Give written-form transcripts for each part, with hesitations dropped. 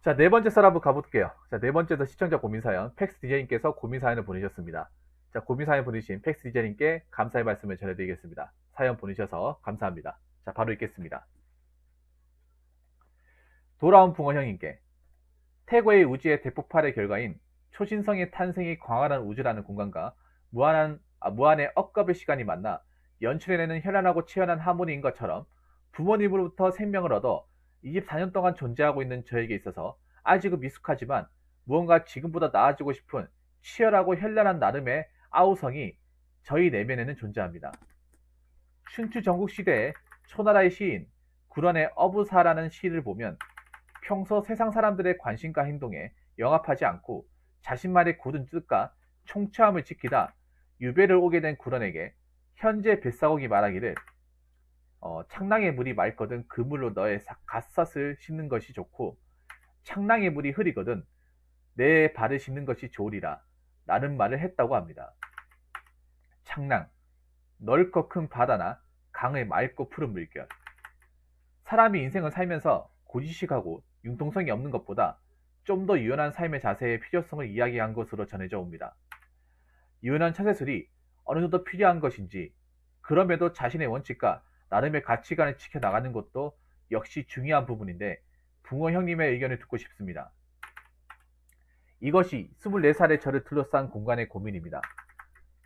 자, 네 번째 썰 한번 가볼게요. 자, 네 번째도 시청자 고민사연, 팩스 디제이님께서 고민사연을 보내셨습니다. 자, 고민사연 보내신 팩스 디제이님께 감사의 말씀을 전해드리겠습니다. 사연 보내셔서 감사합니다. 자, 바로 읽겠습니다. 돌아온 붕어 형님께, 태고의 우주의 대폭발의 결과인 초신성의 탄생이 광활한 우주라는 공간과 무한의 억겁의 시간이 만나 연출해내는 현란하고 치열한 하모니인 것처럼 부모님으로부터 생명을 얻어 24년 동안 존재하고 있는 저에게 있어서 아직은 미숙하지만 무언가 지금보다 나아지고 싶은 치열하고 현란한 나름의 아우성이 저희 내면에는 존재합니다. 춘추 전국시대의 초나라의 시인 구런의 어부사라는 시를 보면 평소 세상 사람들의 관심과 행동에 영합하지 않고 자신만의 굳은 뜻과 총추함을 지키다 유배를 오게 된 구런에게 현재 뱃사공이 말하기를 창낭의 물이 맑거든 그 물로 너의 갓삿을 씻는 것이 좋고 창낭의 물이 흐리거든 내 발을 씻는 것이 좋으리라 라는 말을 했다고 합니다. 창낭, 넓고 큰 바다나 강의 맑고 푸른 물결. 사람이 인생을 살면서 고지식하고 융통성이 없는 것보다 좀 더 유연한 삶의 자세의 필요성을 이야기한 것으로 전해져 옵니다. 유연한 처세술이 어느 정도 필요한 것인지, 그럼에도 자신의 원칙과 나름의 가치관을 지켜나가는 것도 역시 중요한 부분인데 붕어 형님의 의견을 듣고 싶습니다. 이것이 24살의 저를 둘러싼 공간의 고민입니다.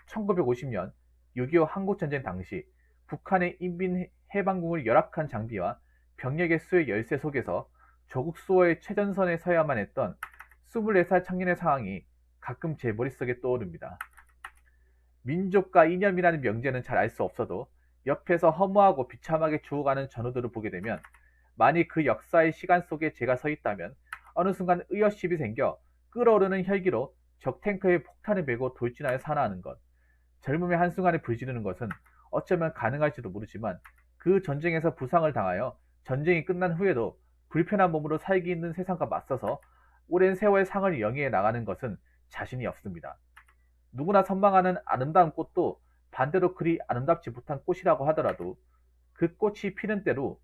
1950년 6.25 한국전쟁 당시 북한의 인민 해방군을 열악한 장비와 병력의 수의 열세 속에서 조국 수호의 최전선에 서야만 했던 24살 청년의 상황이 가끔 제 머릿속에 떠오릅니다. 민족과 이념이라는 명제는 잘 알 수 없어도 옆에서 허무하고 비참하게 죽어가는 전우들을 보게 되면 만일 그 역사의 시간 속에 제가 서 있다면 어느 순간 의협심이 생겨 끓어오르는 혈기로 적 탱크에 폭탄을 메고 돌진하여 산화하는 것, 젊음의 한순간에 불지르는 것은 어쩌면 가능할지도 모르지만 그 전쟁에서 부상을 당하여 전쟁이 끝난 후에도 불편한 몸으로 살기 있는 세상과 맞서서 오랜 세월 상을 영위해 나가는 것은 자신이 없습니다. 누구나 선망하는 아름다운 꽃도 반대로 그리 아름답지 못한 꽃이라고 하더라도 그 꽃이 피는 때로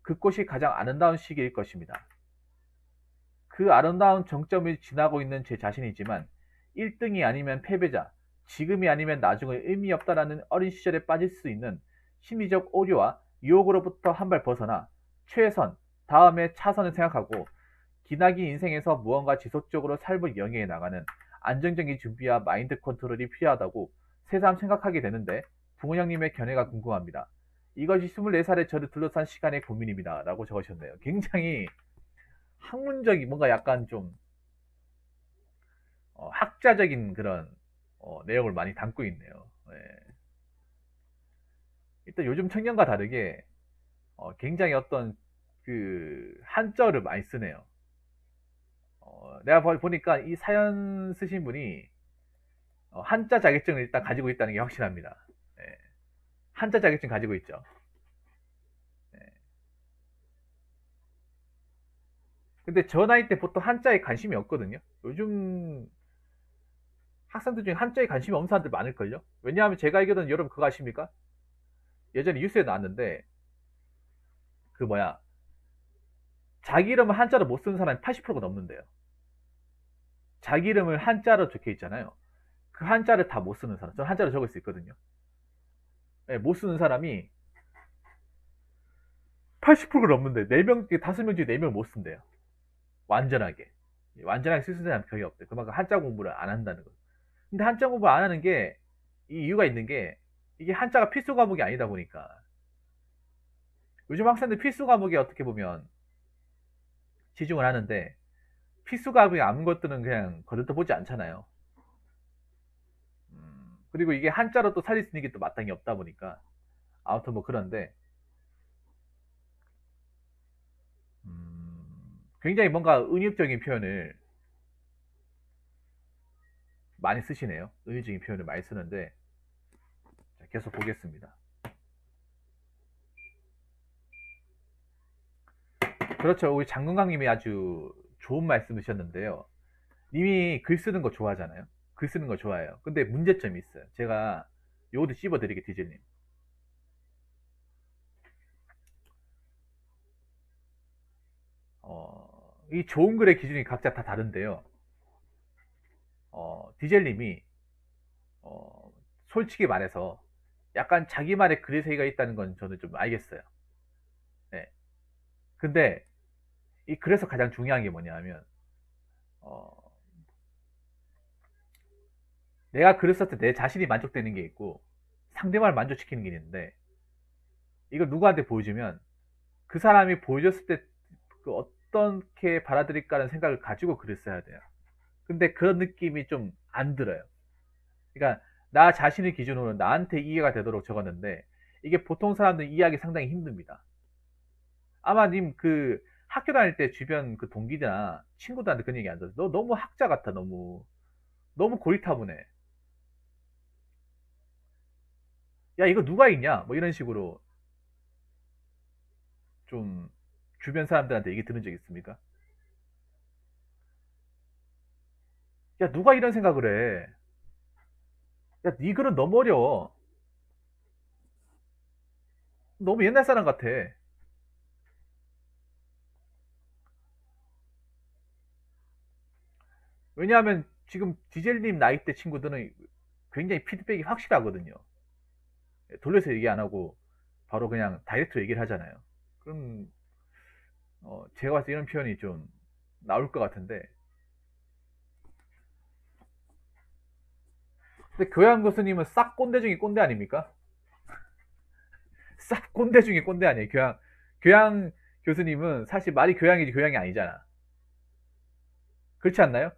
그 꽃이 가장 아름다운 시기일 것입니다. 그 아름다운 정점을 지나고 있는 제 자신이지만 1등이 아니면 패배자, 지금이 아니면 나중은 의미 없다라는 어린 시절에 빠질 수 있는 심리적 오류와 유혹으로부터 한 발 벗어나 최선, 다음에 차선을 생각하고 기나긴 인생에서 무언가 지속적으로 삶을 영위해 나가는 안정적인 준비와 마인드 컨트롤이 필요하다고 새삼 생각하게 되는데 붕어 형님의 견해가 궁금합니다. 이것이 24살의 저를 둘러싼 시간의 고민입니다. 라고 적으셨네요. 굉장히 학문적인 뭔가 약간 좀 학자적인 그런 내용을 많이 담고 있네요. 예. 일단 요즘 청년과 다르게 굉장히 어떤 그 한자어를 많이 쓰네요. 내가 보니까 이 사연 쓰신 분이 한자 자격증을 일단 가지고 있다는 게 확실합니다. 예. 한자 자격증 가지고 있죠. 예. 근데 저 나이 때 보통 한자에 관심이 없거든요. 요즘 학생들 중에 한자에 관심이 없는 사람들 많을걸요? 왜냐하면 제가 알기로는 여러분 그거 아십니까? 예전에 뉴스에 나왔는데 그 뭐야 자기 이름을 한자로 못 쓰는 사람이 80%가 넘는데요. 자기 이름을 한자로 적혀 있잖아요. 그 한자를 다 못 쓰는 사람. 저는 한자로 적을 수 있거든요. 네, 못 쓰는 사람이 80%가 넘는데 4명, 5명 중에 4명 못 쓴대요. 완전하게. 완전하게 쓸 수 있는 사람이 거의 없대. 그만큼 한자 공부를 안 한다는 거. 근데 한자 공부 안 하는 게 이 이유가 있는 게 이게 한자가 필수 과목이 아니다 보니까 요즘 학생들 필수 과목이 어떻게 보면 지중을 하는데 필수 과목이 아닌 것들은 그냥 거들떠 보지 않잖아요. 그리고 이게 한자로 또 살릴 수 있는 게 또 마땅히 없다 보니까 아무튼 뭐 그런데 굉장히 뭔가 은유적인 표현을 많이 쓰시네요. 은유적인 표현을 많이 쓰는데 자, 계속 보겠습니다. 그렇죠. 우리 장건강님이 아주 좋은 말씀 주셨는데요. 님이 글 쓰는 거 좋아하잖아요. 글 쓰는 거 좋아해요. 근데 문제점이 있어요. 제가 요것도 씹어드리게 디젤님. 어, 이 좋은 글의 기준이 각자 다 다른데요. 디젤님이 솔직히 말해서 약간 자기만의 글의 세계가 있다는 건 저는 좀 알겠어요. 네. 근데 그래서 가장 중요한 게 뭐냐면 어, 내가 글을 썼을 때 내 자신이 만족되는 게 있고 상대방을 만족시키는 게 있는데 이걸 누구한테 보여주면 그 사람이 보여줬을 때 그 어떻게 받아들일까라는 생각을 가지고 글을 써야 돼요. 근데 그런 느낌이 좀 안 들어요. 그러니까 나 자신의 기준으로 나한테 이해가 되도록 적었는데 이게 보통 사람들 이해하기 상당히 힘듭니다. 아마 님 그 학교 다닐 때 주변 그 동기나 친구들한테 그런 얘기 안 들었어? 너 너무 학자 같아. 너무 고리타분해. 야 이거 누가 읽냐? 뭐 이런 식으로 좀 주변 사람들한테 얘기 들은 적 있습니까? 야 누가 이런 생각을 해? 야 네 글은 너무 어려워. 너무 옛날 사람 같아. 왜냐하면 지금 디젤님 나이대 친구들은 굉장히 피드백이 확실하거든요. 돌려서 얘기 안 하고 바로 그냥 다이렉트로 얘기를 하잖아요. 그럼 제가 봤을 때 이런 표현이 좀 나올 것 같은데 근데 교양 교수님은 싹 꼰대 중에 꼰대 아닙니까? 싹 꼰대 중에 꼰대 아니에요. 교양 교수님은 사실 말이 교양이지 교양이 아니잖아. 그렇지 않나요?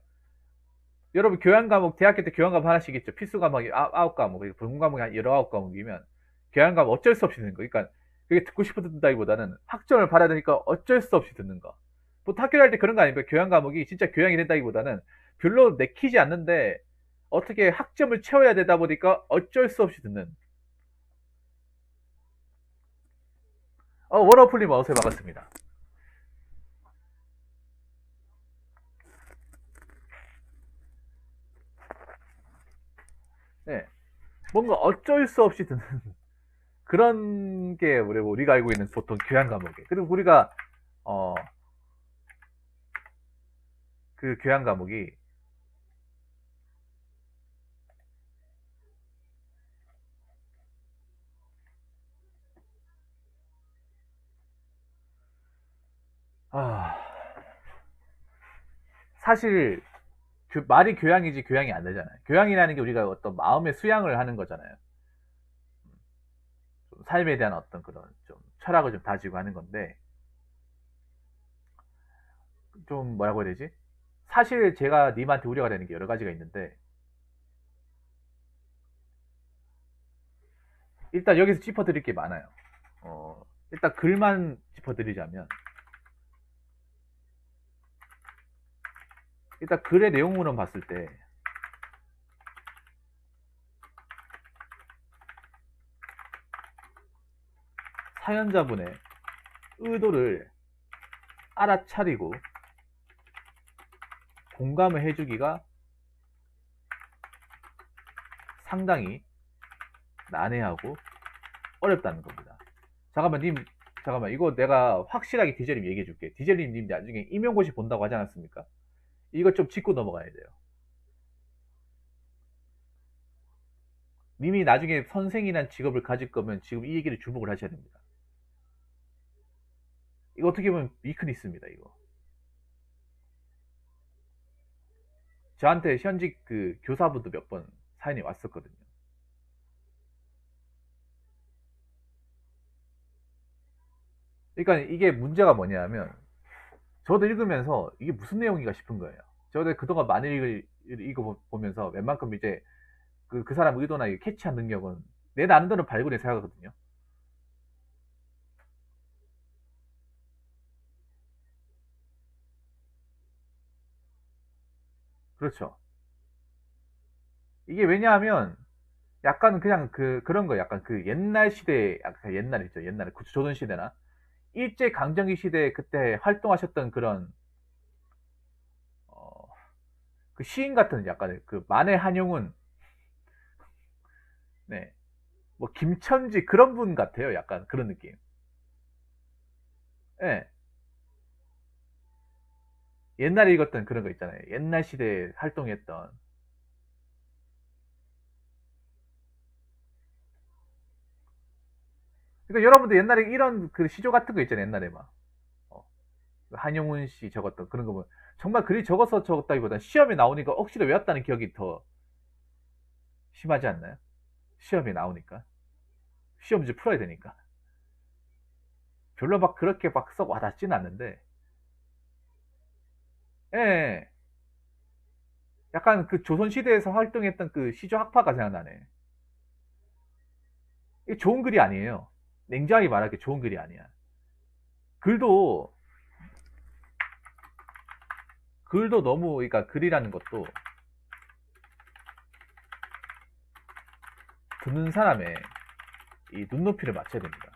여러분 교양 과목 대학교 때 교양 과목 하나씩 있죠. 필수 과목이 9과목, 전공 과목이 한 19과목이면 교양 과목 어쩔 수 없이 듣는 거. 그러니까 그게 듣고 싶어 듣는다기보다는 학점을 받아야 되니까 어쩔 수 없이 듣는 거. 보통 학교 다닐 때 그런 거 아닙니까? 교양 과목이 진짜 교양이 된다기보다는 별로 내키지 않는데 어떻게 학점을 채워야 되다 보니까 어쩔 수 없이 듣는. 워너풀님 어서 반갑습니다. 네. 뭔가 어쩔 수 없이 듣는 그런 게 우리가 알고 있는 보통 교양 과목이에요. 그리고 우리가 어, 그 교양 과목이 아, 사실 말이 교양이지 교양이 안 되잖아요. 교양이라는 게 우리가 어떤 마음의 수양을 하는 거잖아요. 좀 삶에 대한 어떤 그런 좀 철학을 좀 다지고 하는 건데 좀 뭐라고 해야 되지? 사실 제가 님한테 우려가 되는 게 여러 가지가 있는데 일단 여기서 짚어드릴 게 많아요. 일단 글만 짚어드리자면 일단 글의 내용으로 봤을 때 사연자분의 의도를 알아차리고 공감을 해주기가 상당히 난해하고 어렵다는 겁니다. 잠깐만 님 잠깐만 이거 내가 확실하게 디젤님 얘기해 줄게. 디젤님 님 나중에 임용고시 본다고 하지 않았습니까? 이거 좀 짚고 넘어가야 돼요. 님이 나중에 선생이란 직업을 가질 거면 지금 이 얘기를 주목을 하셔야 됩니다. 이거 어떻게 보면 위크니스입니다. 이거 저한테 현직 그 교사분도 몇 번 사연이 왔었거든요. 그러니까 이게 문제가 뭐냐면 저도 읽으면서 이게 무슨 내용인가 싶은 거예요. 저도 그동안 많이 읽어보면서 웬만큼 이제 그 사람 의도나 캐치한 능력은 내 나름대로 발굴해 생각하거든요. 그렇죠. 이게 왜냐하면 약간 그냥 그런 거 약간 그 옛날 시대 약간 옛날 있죠. 옛날에 조선 시대나 일제 강점기 시대 그때 활동하셨던 그런 어, 그 시인 같은 약간 그 만해 한용운 네. 뭐 김천지 그런 분 같아요. 약간 그런 느낌. 예. 옛날에 읽었던 그런 거 있잖아요. 옛날 시대에 활동했던. 그러니까 여러분들 옛날에 이런 그 시조 같은 거 있잖아요. 옛날에 막. 어, 한용운 씨 적었던 그런 거 보면 정말 글이 적어서 적었다기보다 시험에 나오니까 억지로 외웠다는 기억이 더 심하지 않나요? 시험에 나오니까. 시험 문제 풀어야 되니까. 별로 막 그렇게 막 썩 와닿지는 않는데, 예, 예. 약간 그 조선시대에서 활동했던 그 시조 학파가 생각나네. 이게 좋은 글이 아니에요. 냉정하게 말하기 좋은 글이 아니야. 글도, 글도 너무, 그러니까 글이라는 것도 듣는 사람의 이 눈높이를 맞춰야 됩니다.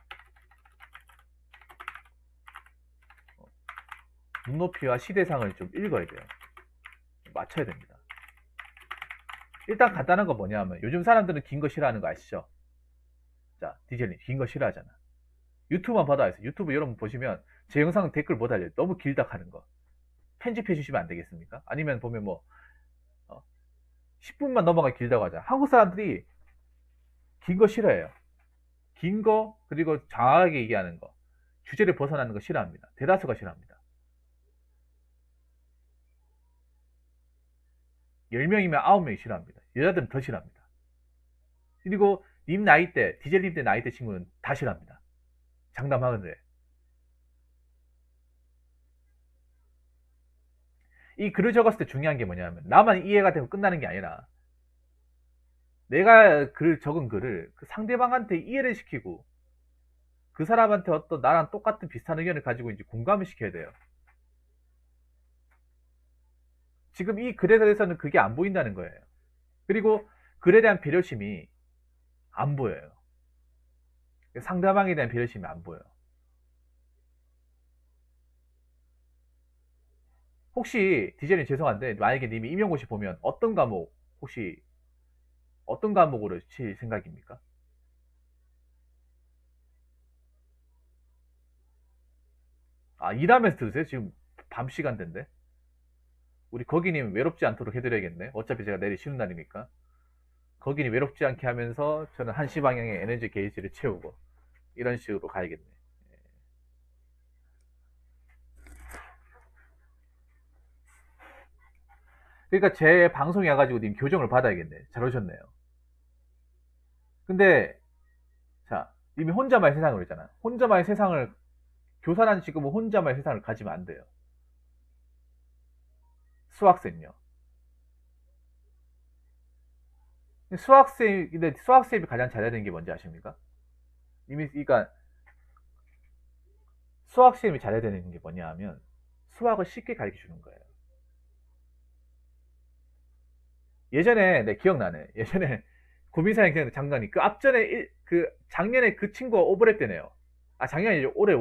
눈높이와 시대상을 좀 읽어야 돼요. 맞춰야 됩니다. 일단 간단한 거 뭐냐 하면 요즘 사람들은 긴 거 싫어하는 거 아시죠? 자, 디젤님 긴 거 싫어하잖아. 유튜브만 봐도 알겠어요. 유튜브 여러분 보시면 제 영상 댓글 못 달려요. 너무 길다 하는 거. 편집해 주시면 안 되겠습니까? 아니면 보면 뭐 10분만 넘어가 길다고 하자. 한국 사람들이 긴 거 싫어해요. 긴 거 그리고 장하게 얘기하는 거. 주제를 벗어나는 거 싫어합니다. 대다수가 싫어합니다. 10명이면 9명이 싫어합니다. 여자들은 더 싫어합니다. 그리고 님 나이대, 디젤님 때 나이대 친구는 다 싫어합니다. 장담하건대. 이 글을 적었을 때 중요한 게 뭐냐면 나만 이해가 되고 끝나는 게 아니라 내가 글 적은 글을 그 상대방한테 이해를 시키고 그 사람한테 어떤 나랑 똑같은 비슷한 의견을 가지고 이제 공감을 시켜야 돼요. 지금 이 글에 대해서는 그게 안 보인다는 거예요. 그리고 글에 대한 배려심이 안 보여요. 상대방에 대한 배려심이 안 보여요. 혹시 디젤님 죄송한데 만약에 님이 임용고시 보면 어떤 과목 혹시 어떤 과목으로 칠 생각입니까? 아 일하면서 들으세요? 지금 밤 시간대인데 우리 거기님 외롭지 않도록 해드려야겠네. 어차피 제가 내일 쉬는 날이니까 거기님 외롭지 않게 하면서 저는 1시 방향에 에너지 게이지를 채우고 이런 식으로 가야겠네. 그러니까 제 방송에 와가지고 님 교정을 받아야겠네. 잘 오셨네요. 근데 자 님이 혼자만의 세상을 그랬잖아. 혼자만의 세상을 교사라는 직업은 혼자만의 세상을 가지면 안 돼요. 수학생요. 수학생인데 수학생이 가장 잘해야 되는 게 뭔지 아십니까? 이미 그러니까 수학생이 잘해야 되는 게 뭐냐 하면 수학을 쉽게 가르쳐 주는 거예요. 예전에 내 기억나네. 예전에 고민사행 장관이 그 앞전에 그 작년에 그 친구가 오버랩 되네요. 아 작년에 올해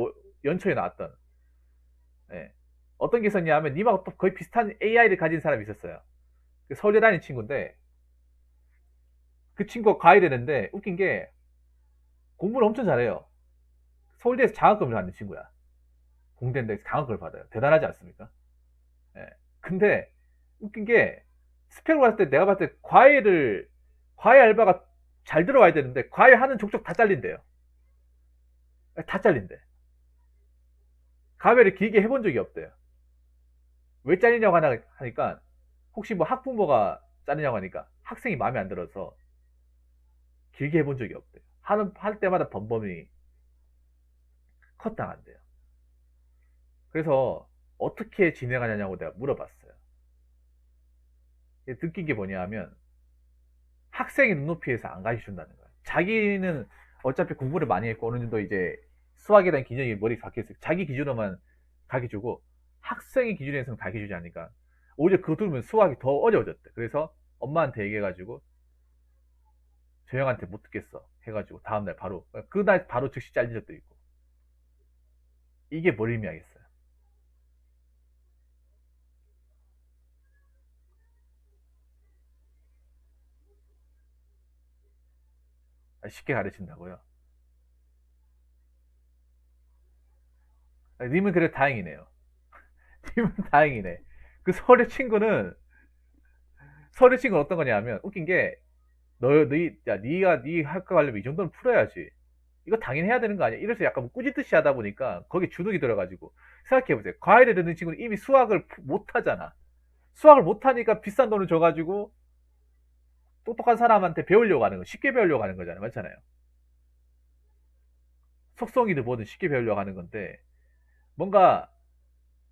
연초에 나왔던 예. 어떤 게 있었냐 하면 님하고 또 거의 비슷한 AI를 가진 사람이 있었어요. 그 서울대 다니는 친구인데 그 친구가 과외 되는데 웃긴 게 공부를 엄청 잘해요. 서울대에서 장학금을 받는 친구야. 공대인데 장학금을 받아요. 대단하지 않습니까? 예. 근데 웃긴 게 스펙을 봤을 때 내가 봤을 때 과외 알바가 잘 들어와야 되는데 과외하는 족족 다 잘린대요. 다 잘린대. 과외를 길게 해본 적이 없대요. 왜 잘리냐고 하니까 혹시 뭐 학부모가 잘리냐고 하니까 학생이 마음에 안 들어서 길게 해본 적이 없대요. 할 때마다 번번이 컷당한대요. 그래서 어떻게 진행하냐고 내가 물어봤어요. 느낀 게 뭐냐 하면 학생의 눈높이에서 안 가르쳐준다는 거예요. 자기는 어차피 공부를 많이 했고 어느 정도 이제 수학에 대한 기준이 머리 박혀있어요. 자기 기준으로만 가르쳐주고 학생의 기준에서는 가르쳐주지 않으니까 오히려 그거 들으면 수학이 더 어려워졌대. 그래서 엄마한테 얘기해가지고 저 형한테 못 듣겠어 해가지고 다음날 바로 그날 바로 즉시 잘린 적도 있고 이게 뭘 의미하겠어요? 쉽게 가르친다고요? 님은 그래 다행이네요. 님은 다행이네. 그 서울의 친구는 어떤 거냐면, 웃긴 게, 네 학과 가려면 이 정도는 풀어야지. 이거 당연히 해야 되는 거 아니야? 이래서 약간 뭐 꾸짖듯이 하다 보니까 거기 주눅이 들어가지고. 생각해보세요. 과외를 듣는 친구는 이미 수학을 못 하잖아. 수학을 못 하니까 비싼 돈을 줘가지고 똑똑한 사람한테 배우려고 하는 거, 쉽게 배우려고 하는 거잖아요. 맞잖아요. 속성이든 뭐든 쉽게 배우려고 하는 건데, 뭔가,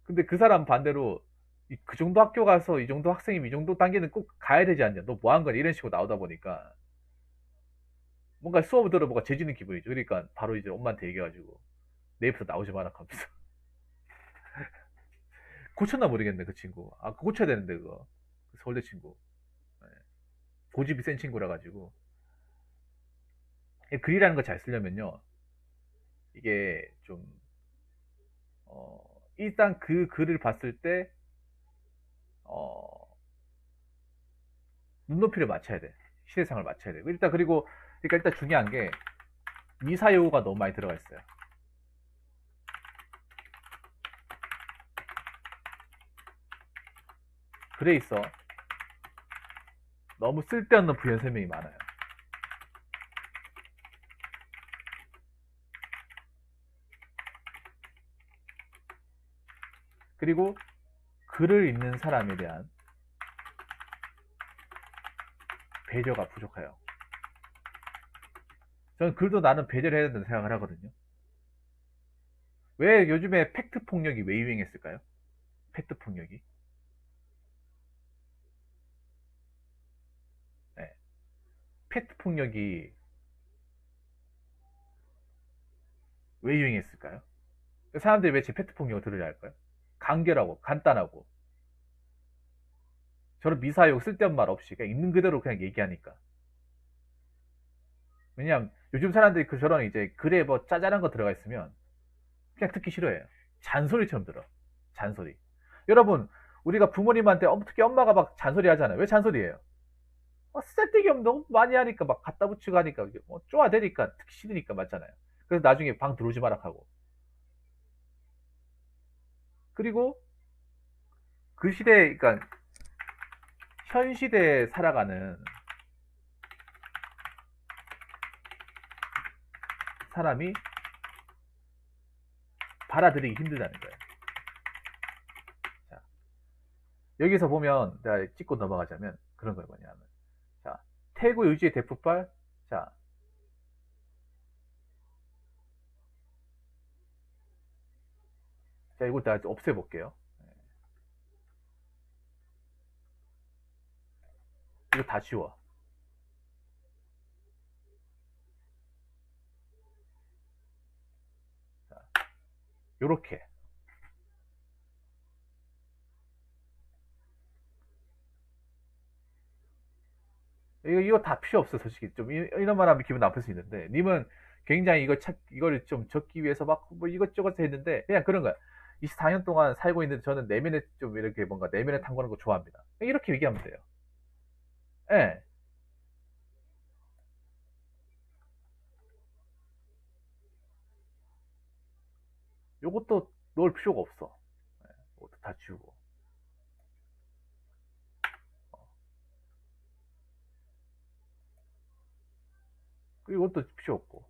근데 그 사람 반대로, 그 정도 학교 가서 이 정도 학생이면 이 정도 단계는 꼭 가야 되지 않냐? 너 뭐 한 거냐? 이런 식으로 나오다 보니까, 뭔가 수업을 들어 뭔가 재지는 기분이죠. 그러니까 바로 이제 엄마한테 얘기해가지고, 내 입에서 나오지 마라 하면서. 고쳤나 모르겠네, 그 친구. 아, 그거 고쳐야 되는데, 그거. 그 서울대 친구. 네. 고집이 센 친구라 가지고. 글이라는 거 잘 쓰려면요, 이게 좀, 어, 일단 그 글을 봤을 때, 어, 눈높이를 맞춰야 돼. 시대상을 맞춰야 돼. 일단, 그러니까 일단 중요한 게, 미사여구가 너무 많이 들어가 있어요. 글에 있어. 너무 쓸데없는 부연 설명이 많아요. 그리고 글을 읽는 사람에 대한 배려가 부족해요. 저는 글도 나는 배려를 해야 된다고 생각을 하거든요. 왜 요즘에 팩트 폭력이 왜 유행했을까요? 팩트 폭력이. 네. 팩트 폭력이 왜 유행했을까요? 사람들이 왜 제 팩트 폭력을 들으려 할까요? 간결하고 간단하고 저런 미사용 쓸데없는 말 없이 그냥 있는 그대로 그냥 얘기하니까. 왜냐하면 요즘 사람들이 그 저런 이제 글에 뭐 짜잘한 거 들어가 있으면 그냥 듣기 싫어해요. 잔소리처럼 들어. 잔소리. 여러분, 우리가 부모님한테, 특히 엄마가 막 잔소리 하잖아요. 왜 잔소리해요? 쓸데기 없는 너무 많이 하니까 막 갖다 붙이고 하니까 뭐 쪼아대니까 듣기 싫으니까 맞잖아요. 그래서 나중에 방 들어오지 마라 하고. 그리고 그 시대, 그러니까 현 시대에 살아가는 사람이 받아들이기 힘들다는 거예요. 자, 여기서 보면 내가 찍고 넘어가자면 그런 걸 뭐냐면, 자, 태고 유지의 대폭발. 자, 이거 다 없애볼게요. 이거 다 지워. 자, 요렇게. 이거 다 필요 없어, 솔직히. 좀, 이런 말 하면 기분 나쁠 수 있는데, 님은 굉장히 이걸 좀 적기 위해서 막, 뭐 이것저것 했는데, 그냥 그런 거야. 24년 동안 살고 있는데, 저는 내면에 좀 이렇게 뭔가 내면에 탐구하는 거 좋아합니다. 이렇게 얘기하면 돼요. 예. 요것도 넣을 필요가 없어. 예. 이것도 다 지우고. 그리고 이것도 필요 없고.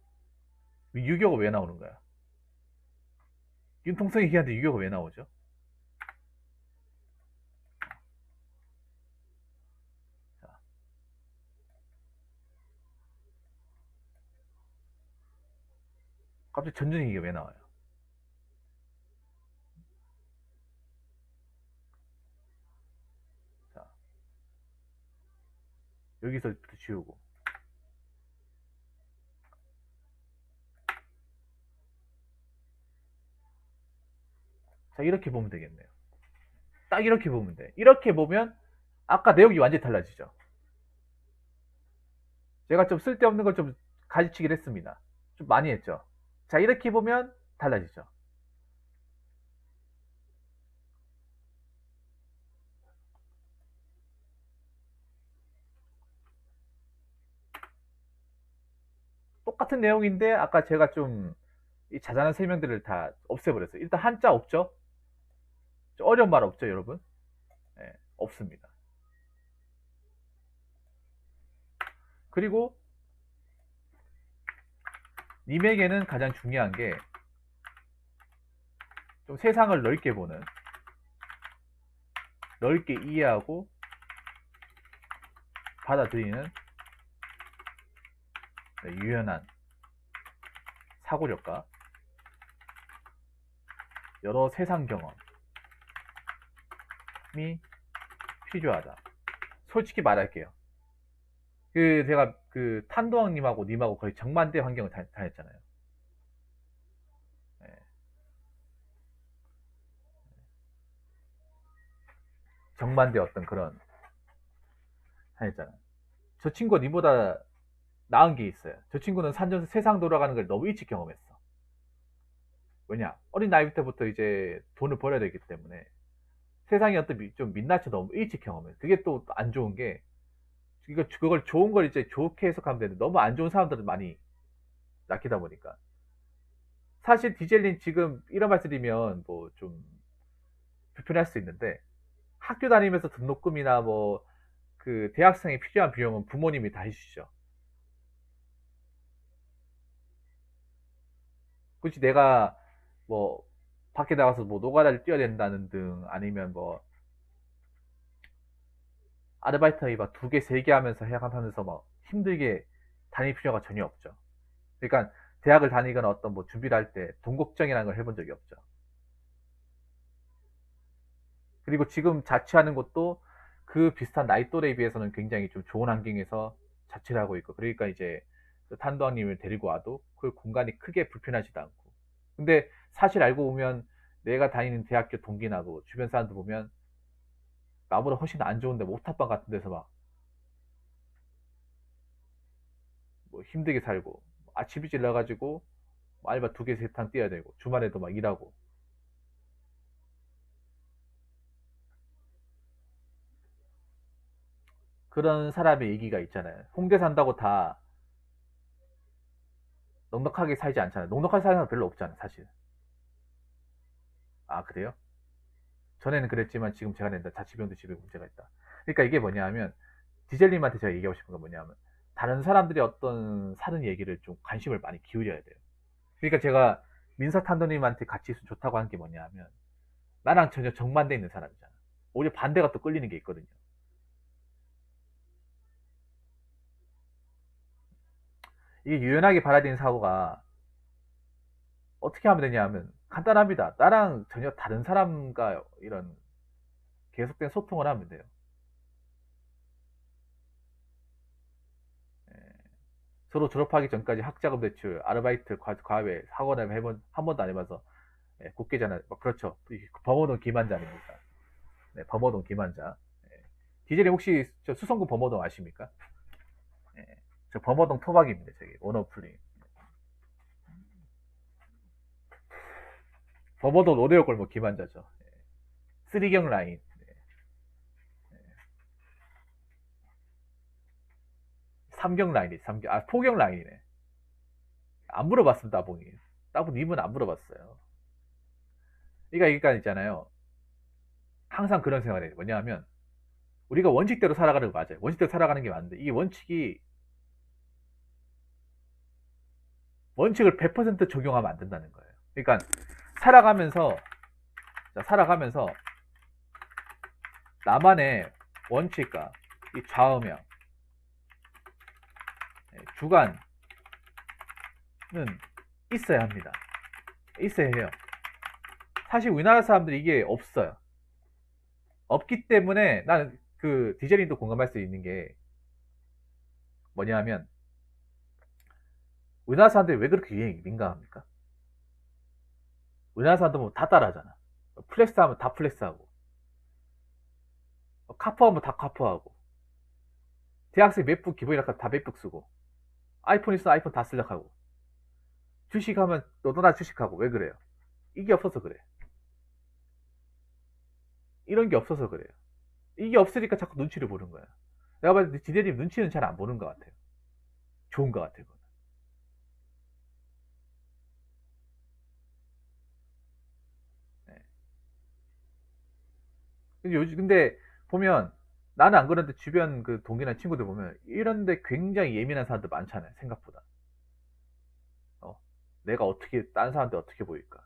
유교가 왜 나오는 거야? 융통성 얘기하는데 유교가 왜 나오죠? 자, 갑자기 전쟁 얘기가 왜 나와요? 자, 여기서부터 지우고. 자, 이렇게 보면 되겠네요. 딱 이렇게 보면 돼. 이렇게 보면 아까 내용이 완전히 달라지죠. 제가 좀 쓸데없는 걸 좀 가지치기를 했습니다. 좀 많이 했죠. 자, 이렇게 보면 달라지죠. 똑같은 내용인데 아까 제가 좀 이 자잘한 설명들을 다 없애버렸어요. 일단 한자 없죠? 어려운 말 없죠, 여러분? 없습니다. 그리고 님에게는 가장 중요한 게 좀 세상을 넓게 보는, 넓게 이해하고 받아들이는 유연한 사고력과 여러 세상 경험이 필요하다. 솔직히 말할게요. 제가 탄도왕님하고 님하고 거의 정반대 환경을 다녔잖아요. 네. 정반대 어떤 그런 다녔잖아요. 저 친구가 님보다 나은 게 있어요. 저 친구는 산전에서 세상 돌아가는 걸 너무 일찍 경험했어. 왜냐? 어린 나이 때부터 이제 돈을 벌어야 되기 때문에 세상이 어떤 좀 민낯을 너무 일찍 경험해. 그게 또 안 좋은 게, 그걸 좋은 걸 이제 좋게 해석하면 되는데 너무 안 좋은 사람들은 많이 낚이다 보니까. 사실 디젤린 지금 이런 말 드리면 뭐 좀 불편할 수 있는데, 학교 다니면서 등록금이나 뭐 대학생이 필요한 비용은 부모님이 다 해주시죠. 굳이 내가 뭐 밖에 나가서 뭐 노가다를 뛰어야 된다는 등, 아니면 뭐 아르바이트 알바 2개, 3개 하면서 해가면서 막 힘들게 다닐 필요가 전혀 없죠. 그러니까 대학을 다니거나 어떤 뭐 준비를 할 때 돈 걱정이라는 걸 해본 적이 없죠. 그리고 지금 자취하는 것도 그 비슷한 나이 또래에 비해서는 굉장히 좀 좋은 환경에서 자취를 하고 있고, 그러니까 이제 탄도왕님을 데리고 와도 그 공간이 크게 불편하지도 않고. 근데 사실 알고 보면 내가 다니는 대학교 동기나고 주변 사람들 보면 나보다 훨씬 안 좋은데 뭐 오타방 같은 데서 막 뭐 힘들게 살고, 아침 일찍 나가지고 알바 2개, 3탕 뛰어야 되고, 주말에도 막 일하고. 그런 사람의 얘기가 있잖아요. 홍대 산다고 다 넉넉하게 살지 않잖아요. 넉넉하게 사는 사람 별로 없잖아요, 사실. 아, 그래요? 전에는 그랬지만 지금 제가 낸다. 자취병도 집에 문제가 있다. 그러니까 이게 뭐냐 하면, 디젤님한테 제가 얘기하고 싶은 건 뭐냐 하면, 다른 사람들이 어떤 사는 얘기를 좀 관심을 많이 기울여야 돼요. 그러니까 제가 민서탄도님한테 같이 있으면 좋다고 하는 게 뭐냐 하면, 나랑 전혀 정반대 있는 사람이잖아. 오히려 반대가 또 끌리는 게 있거든요. 이게 유연하게 받아들이는 사고가 어떻게 하면 되냐 하면 간단합니다. 나랑 전혀 다른 사람과 이런 계속된 소통을 하면 돼요. 예. 서로 졸업하기 전까지 학자금 대출, 아르바이트, 과외, 학원을 한 번도 안 해봐서 국계잖아요. 그렇죠. 범어동 김한자 아닙니까? 네, 범어동 김한자. 예. 디젤이 혹시 저 수성구 범어동 아십니까? 예. 저 범어동 토박입니다. 저기 원어플링. 범어동 로데오 골목 김한자죠. 예. 쓰리경 라인. 삼경 라인이, 포경 라인이네. 안 물어봤습니다, 따봉이. 따봉님은 안 물어봤어요. 그러니까 있잖아요. 항상 그런 생각을 해요. 뭐냐 하면, 우리가 원칙대로 살아가는 거 맞아요. 원칙대로 살아가는 게 맞는데, 이 원칙을 100% 적용하면 안 된다는 거예요. 그러니까, 살아가면서, 나만의 원칙과 이 좌우명, 주관은 있어야 합니다. 있어야 해요. 사실 우리나라 사람들이 이게 없어요. 없기 때문에 나는 디젤린도 공감할 수 있는 게 뭐냐 하면, 우리나라 사람들이 왜 그렇게 유행에 민감합니까? 우리나라 사람들 보면 다 따라하잖아. 플렉스 하면 다 플렉스하고, 카푸 하면 다 카푸하고, 대학생 맥북 기본이라 다 맥북 쓰고, 아이폰 있으면 아이폰 다 쓰려고 하고, 주식하면 너도 나 주식하고. 왜 그래요? 이게 없어서 그래. 이런 게 없어서 그래요. 이게 없으니까 자꾸 눈치를 보는 거야. 내가 봤을 때 지대님 눈치는 잘 안 보는 것 같아요. 좋은 것 같아요. 네. 근데 보면 나는 안 그런데 주변 그 동기나 친구들 보면 이런데 굉장히 예민한 사람들 많잖아요. 생각보다. 어, 내가 어떻게 딴 사람한테 어떻게 보일까?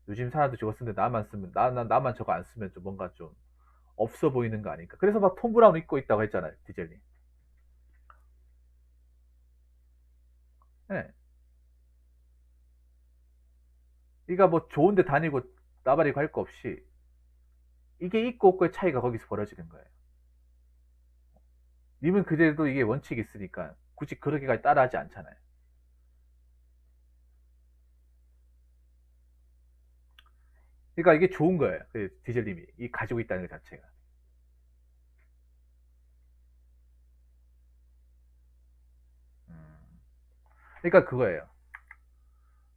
요즘 사람들 저거 쓰는데 나만 쓰면 나만 저거 안 쓰면 좀 뭔가 좀 없어 보이는 거 아닐까? 그래서 막 톰 브라운 입고 있다고 했잖아요, 디젤님. 예. 그러니까 뭐 좋은데 다니고 나발이고 할 거 없이 이게 있고 없고의 차이가 거기서 벌어지는 거예요. 님은 그래도 이게 원칙이 있으니까 굳이 그렇게까지 따라하지 않잖아요. 그러니까 이게 좋은 거예요. 그 디젤님이 이 가지고 있다는 것 자체가. 음. 그러니까 그거예요.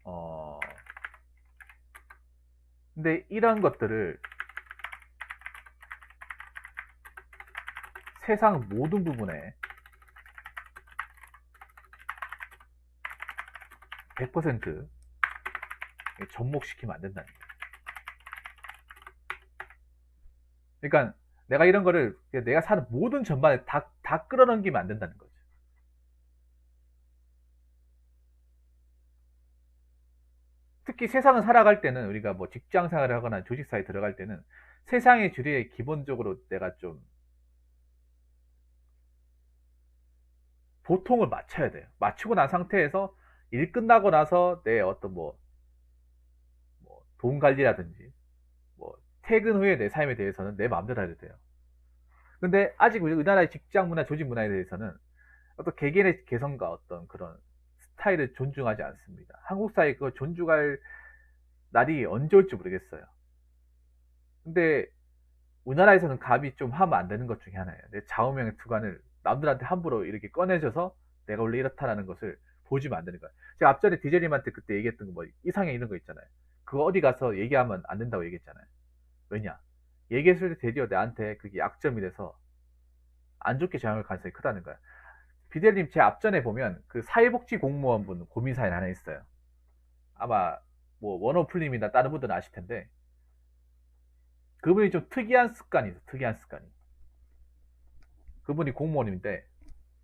어, 근데 이런 것들을 세상 모든 부분에 100% 접목시키면 안 된다는 거예요. 그러니까 내가 이런 거를 내가 사는 모든 전반에 다 끌어넘기면 안 된다는 거죠. 특히 세상을 살아갈 때는 우리가 뭐 직장 생활을 하거나 조직사에 들어갈 때는 세상의 주류에 기본적으로 내가 좀 보통을 맞춰야 돼요. 맞추고 난 상태에서 일 끝나고 나서 내 어떤 돈 관리라든지 뭐 퇴근 후에 내 삶에 대해서는 내 마음대로 해도 돼요. 근데 아직 우리나라의 직장 문화, 조직 문화에 대해서는 어떤 개개인의 개성과 어떤 그런 스타일을 존중하지 않습니다. 한국 사회 그거 존중할 날이 언제 올지 모르겠어요. 근데 우리나라에서는 감히 좀 하면 안 되는 것 중에 하나예요. 내 좌우명의 투관을 남들한테 함부로 이렇게 꺼내줘서 내가 원래 이렇다라는 것을 보여주면 안 되는 거예요. 제가 앞전에 디제님한테 그때 얘기했던 거 뭐 이상형 이런 거 있잖아요. 그거 어디 가서 얘기하면 안 된다고 얘기했잖아요. 왜냐? 얘기했을 때 되려 나한테 그게 약점이 돼서 안 좋게 작용할 가능성이 크다는 거야. 비델님 제 앞전에 보면 그 사회복지 공무원분 고민 사연 하나 있어요. 아마 뭐 원어플님이나 다른 분들은 아실 텐데 그분이 좀 특이한 습관이 있어요. 특이한 습관이. 그분이 공무원인데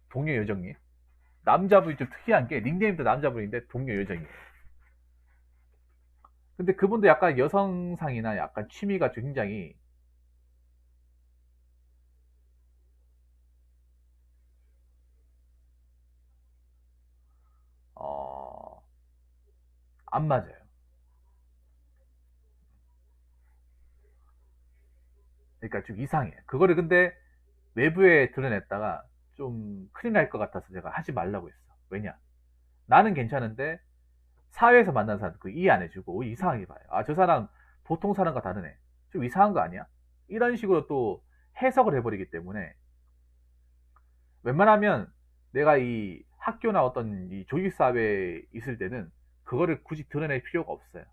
동료 요정님. 남자분이 좀 특이한 게 닉네임도 남자분인데 동료 요정이에요. 근데 그분도 약간 여성상이나 약간 취미가 좀 굉장히 어, 안 맞아요. 그러니까 좀 이상해. 그거를 근데 외부에 드러냈다가 좀 큰일 날 것 같아서 제가 하지 말라고 했어. 왜냐? 나는 괜찮은데 사회에서 만난 사람 그 이해 안 해주고 이상하게 봐요. 아, 저 사람 보통 사람과 다르네. 좀 이상한 거 아니야? 이런 식으로 또 해석을 해버리기 때문에 웬만하면 내가 이 학교나 어떤 이 조직사회에 있을 때는 그거를 굳이 드러낼 필요가 없어요.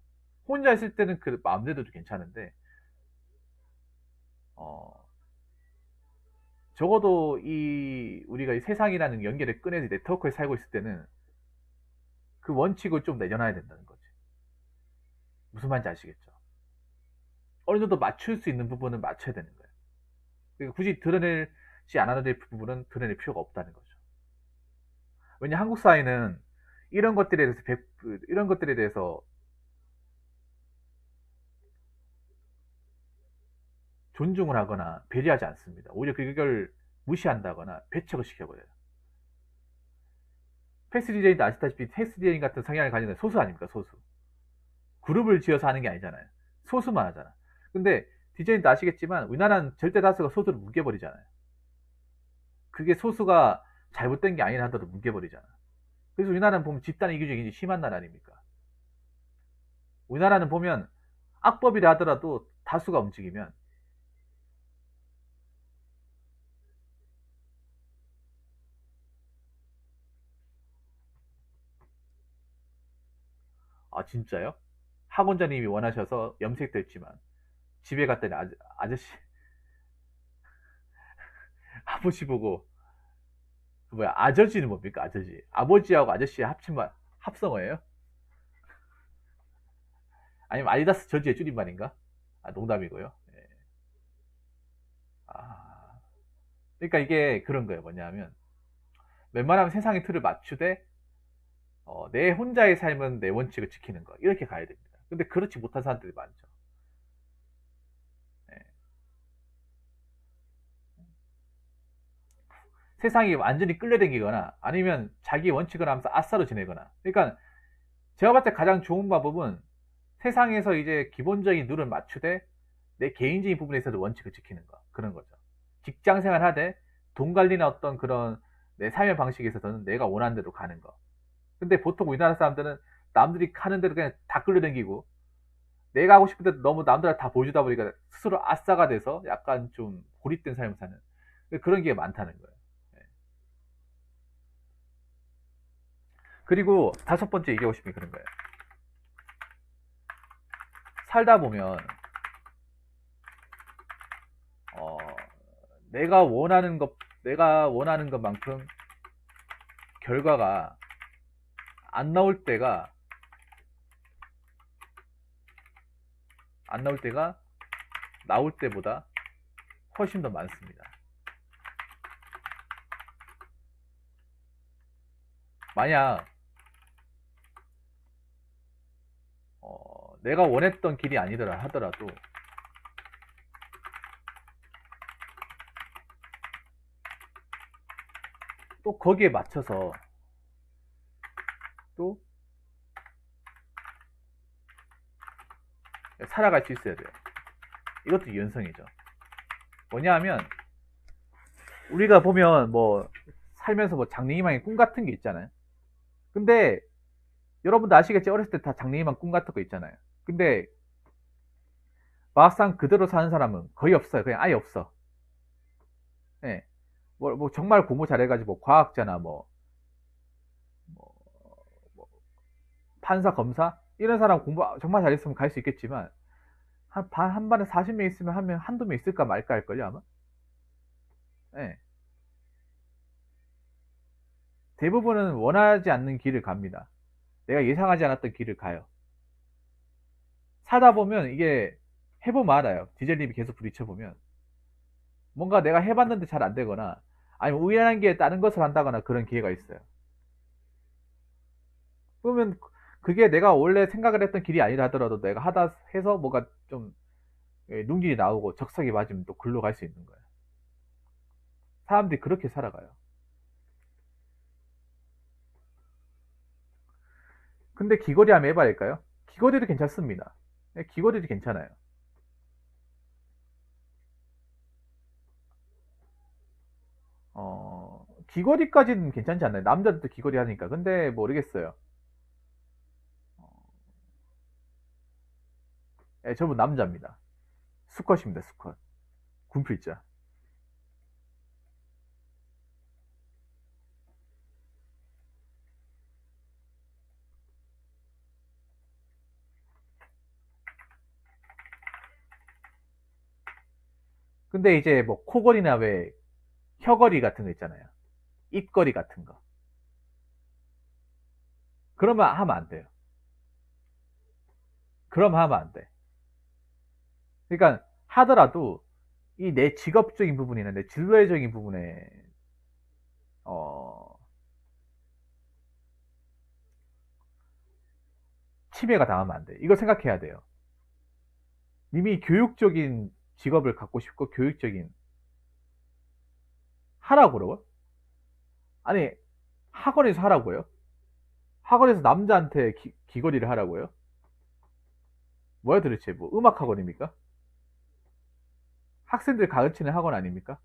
혼자 있을 때는 그 마음대로도 괜찮은데 어, 적어도 이 우리가 이 세상이라는 연결의 끈에서 네트워크에 살고 있을 때는 그 원칙을 좀 내려놔야 된다는 거지. 무슨 말인지 아시겠죠? 어느 정도 맞출 수 있는 부분은 맞춰야 되는 거예요. 그러니까 굳이 드러내지 않아도 될 부분은 드러낼 필요가 없다는 거죠. 왜냐 한국 사회는 이런 것들에 대해서 이런 것들에 대해서 존중을 하거나 배려하지 않습니다. 오히려 그걸 무시한다거나 배척을 시켜버려요. 패스 디제이도 아시다시피 패스 디제이 같은 성향을 가지는 소수 아닙니까? 소수. 그룹을 지어서 하는 게 아니잖아요. 소수만 하잖아. 근데 디제이도 아시겠지만 우리나라는 절대 다수가 소수를 뭉개버리잖아요. 그게 소수가 잘못된 게 아니라 하더라도 뭉개버리잖아. 그래서 우리나라는 보면 집단 이기주의가 굉장히 심한 나라 아닙니까? 우리나라는 보면 악법이라 하더라도 다수가 움직이면 아 진짜요? 학원자님이 원하셔서 염색됐지만 집에 갔더니 아저씨 아버지 보고 뭐야 아저씨는 뭡니까 아저씨 아버지하고 아저씨의 합친말 합성어예요? 아니면 아디다스 저지의 줄임말인가? 아 농담이고요. 예. 아, 그러니까 이게 그런 거예요. 뭐냐면 웬만하면 세상의 틀을 맞추되 내 혼자의 삶은 내 원칙을 지키는 거 이렇게 가야 됩니다. 근데 그렇지 못한 사람들이 많죠. 예. 세상이 완전히 끌려다니거나 아니면 자기 원칙을 하면서 아싸로 지내거나. 그러니까 제가 봤을 때 가장 좋은 방법은 세상에서 이제 기본적인 룰을 맞추되 내 개인적인 부분에 있어서 원칙을 지키는 거 그런 거죠. 직장 생활 하되 돈 관리나 어떤 그런 내 삶의 방식에 있어서는 내가 원하는 대로 가는 거. 근데 보통 우리나라 사람들은 남들이 가는 대로 그냥 다 끌려다니고 내가 하고 싶은 대로 너무 남들한테 다 보여주다 보니까 스스로 아싸가 돼서 약간 좀 고립된 삶을 사는 그런 게 많다는 거예요. 예. 그리고 다섯 번째 얘기하고 싶은 게 그런 거예요. 살다 보면 어, 내가 원하는 것 내가 원하는 것만큼 결과가 안 나올 때가 안 나올 때가 나올 때보다 훨씬 더 많습니다. 만약 내가 원했던 길이 아니더라 하더라도 또 거기에 맞춰서 또 살아갈 수 있어야 돼요. 이것도 유연성이죠. 뭐냐 하면 우리가 보면 뭐 살면서 뭐 장래희망의 꿈 같은 게 있잖아요. 근데 여러분도 아시겠지? 어렸을 때 다 장래희망 꿈 같은 거 있잖아요. 근데 막상 그대로 사는 사람은 거의 없어요. 그냥 아예 없어. 예. 뭐 정말 공부 잘해가지고 뭐 과학자나 뭐, 뭐 판사, 검사 이런 사람 공부 정말 잘했으면 갈 수 있겠지만 한 반에 40명 있으면 한 명, 한두 명 있을까 말까 할걸요, 아마? 예. 대부분은 원하지 않는 길을 갑니다. 내가 예상하지 않았던 길을 가요. 살다 보면 이게 해보면 알아요. 디젤님이 계속 부딪혀보면. 뭔가 내가 해봤는데 잘 안 되거나, 아니면 우연한 게 다른 것을 한다거나 그런 기회가 있어요. 그러면 그게 내가 원래 생각을 했던 길이 아니라 하더라도 내가 하다 해서 뭐가 좀 눈길이 나오고 적성이 맞으면 또 글로 갈 수 있는 거예요. 사람들이 그렇게 살아가요. 근데 귀걸이 하면 해봐야할까요? 귀걸이도 괜찮습니다. 네, 귀걸이도 괜찮아요. 귀걸이까지는 괜찮지 않나요? 남자들도 귀걸이 하니까. 근데 모르겠어요. 예, 저분 남자입니다. 수컷입니다, 수컷. 군필자. 근데 이제 뭐 코걸이나 왜 혀걸이 같은 거 있잖아요. 입걸이 같은 거. 그러면 하면 안 돼요. 그럼 하면 안 돼. 그러니까 하더라도 이 내 직업적인 부분이나 내 진로적인 부분에 어, 침해가 당하면 안 돼. 이걸 생각해야 돼요. 이미 교육적인 직업을 갖고 싶고 교육적인 하라고 그러고? 아니 학원에서 하라고요? 학원에서 남자한테 귀걸이를 하라고요? 뭐야 도대체 뭐 음악 학원입니까? 학생들 가르치는 학원 아닙니까?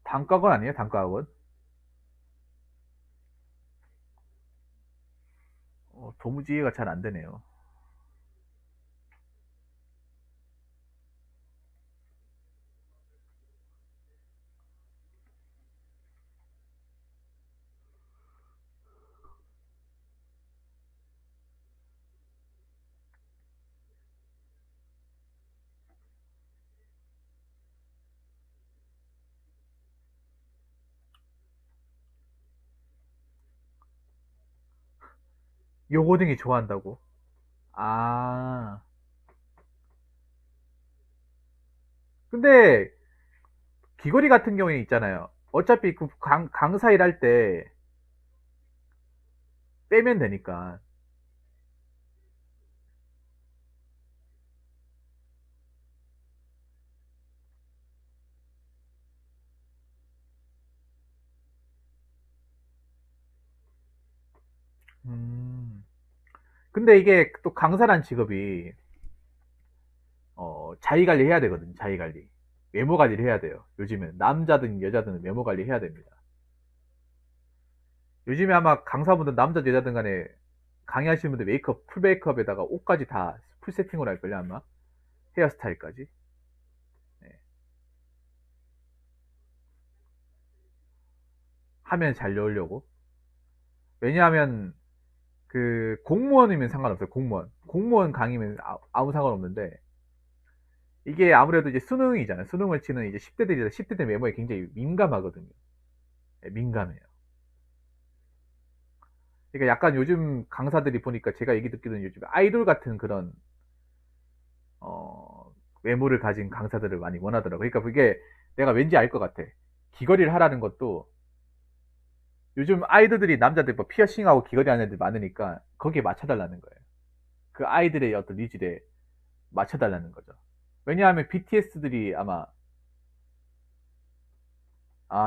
단과학원 아니에요? 단과학원? 도무지 이해가 잘 안 되네요. 요고등이 좋아한다고? 아, 근데 귀걸이 같은 경우에 있잖아요. 어차피 그 강사 일할 때 빼면 되니까. 음. 근데 이게 또 강사란 직업이 자기 관리 해야 되거든요. 자기 관리. 외모 관리를 해야 돼요. 요즘엔 남자든 여자든 외모 관리 해야 됩니다. 요즘에 아마 강사분들 남자든 여자든 간에 강의하시는 분들 메이크업, 풀 메이크업에다가 옷까지 다 풀 세팅으로 할걸요, 아마. 헤어스타일까지. 네. 하면 잘 나오려고. 왜냐하면 그 공무원이면 상관없어요. 공무원. 공무원 강의면 아무 상관없는데 이게 아무래도 이제 수능이잖아요. 수능을 치는 이제 10대들이 10대들 외모에 굉장히 민감하거든요. 네, 민감해요. 그러니까 약간 요즘 강사들이 보니까 제가 얘기 듣기로는 요즘 아이돌 같은 그런 어, 외모를 가진 강사들을 많이 원하더라고요. 그러니까 그게 내가 왠지 알 것 같아. 귀걸이를 하라는 것도 요즘 아이돌들이 남자들 뭐 피어싱하고 귀걸이 하는 애들 많으니까 거기에 맞춰달라는 거예요. 그 아이들의 어떤 니즈에 맞춰달라는 거죠. 왜냐하면 BTS들이 아마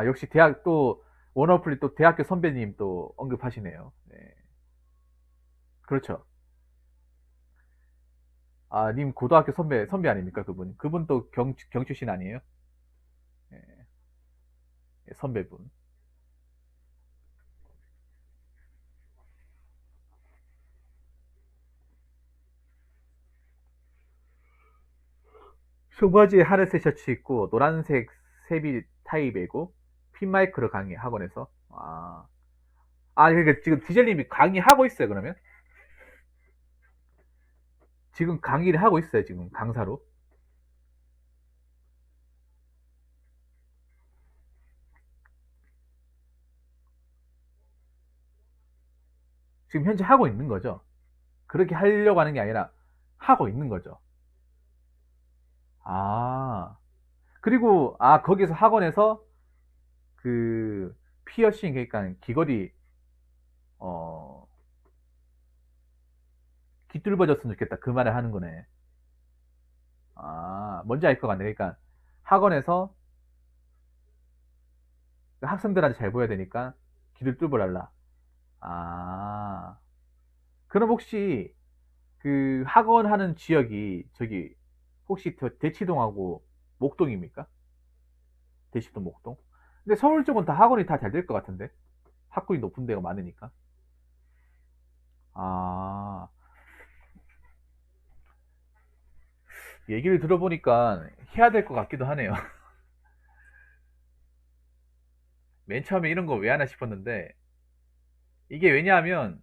역시 대학 또 워너플리 또 대학교 선배님 또 언급하시네요. 네. 그렇죠. 님 고등학교 선배 아닙니까 그분? 그분 또 경 출신 아니에요? 네, 선배분. 청바지에 하늘색 셔츠 입고 노란색 세비 타이 메고 핀 마이크로 강의 학원에서. 그러니까 지금 디젤님이 강의하고 있어요 그러면? 지금 강의를 하고 있어요 지금 강사로? 지금 현재 하고 있는 거죠? 그렇게 하려고 하는 게 아니라 하고 있는 거죠. 아 그리고 거기서 학원에서 그 피어싱 그러니까 귀걸이 어 귀뚫어졌으면 좋겠다 그 말을 하는 거네. 뭔지 알 것 같네. 그러니까 학원에서 그 학생들한테 잘 보여야 되니까 귀를 뚫어달라. 아 그럼 혹시 그 학원 하는 지역이 저기 혹시 대치동하고 목동입니까? 대치동 목동? 근데 서울 쪽은 다 학원이 다 잘 될 것 같은데 학군이 높은 데가 많으니까. 아 얘기를 들어보니까 해야 될 것 같기도 하네요. 맨 처음에 이런 거 왜 하나 싶었는데 이게 왜냐하면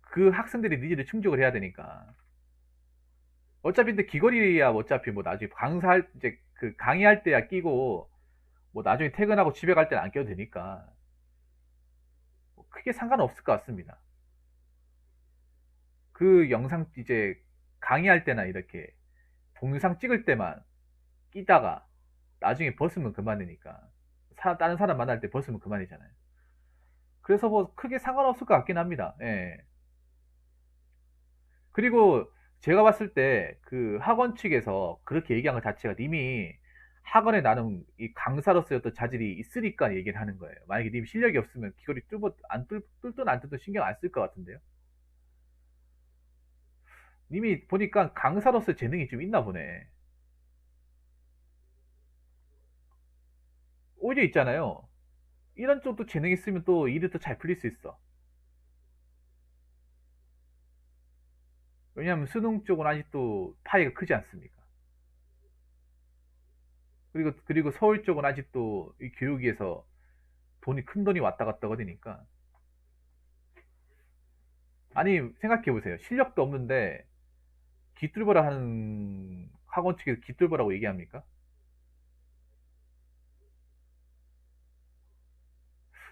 그 학생들이 니즈를 충족을 해야 되니까. 어차피 근데 귀걸이야 어차피 뭐 나중에 강사할 이제 그 강의할 때야 끼고 뭐 나중에 퇴근하고 집에 갈 때는 안 껴도 되니까 뭐 크게 상관없을 것 같습니다. 그 영상 이제 강의할 때나 이렇게 동영상 찍을 때만 끼다가 나중에 벗으면 그만이니까 다른 사람 만날 때 벗으면 그만이잖아요. 그래서 뭐 크게 상관없을 것 같긴 합니다. 예. 그리고 제가 봤을 때 그 학원 측에서 그렇게 얘기한 것 자체가 님이 학원에 나는 이 강사로서의 어떤 자질이 있으니까 얘기를 하는 거예요. 만약에 님 실력이 없으면 귀걸이 뚫든 안 뚫든 신경 안 쓸 것 같은데요. 님이 보니까 강사로서 재능이 좀 있나 보네. 오히려 있잖아요. 이런 쪽도 재능 있으면 또 일이 더 잘 풀릴 수 있어. 왜냐하면 수능 쪽은 아직도 파이가 크지 않습니까? 그리고 서울 쪽은 아직도 이 교육위에서 큰 돈이 왔다 갔다 거리니까. 아니, 생각해 보세요. 실력도 없는데, 기뚤보라 하는 학원 측에서 기뚤보라고 얘기합니까?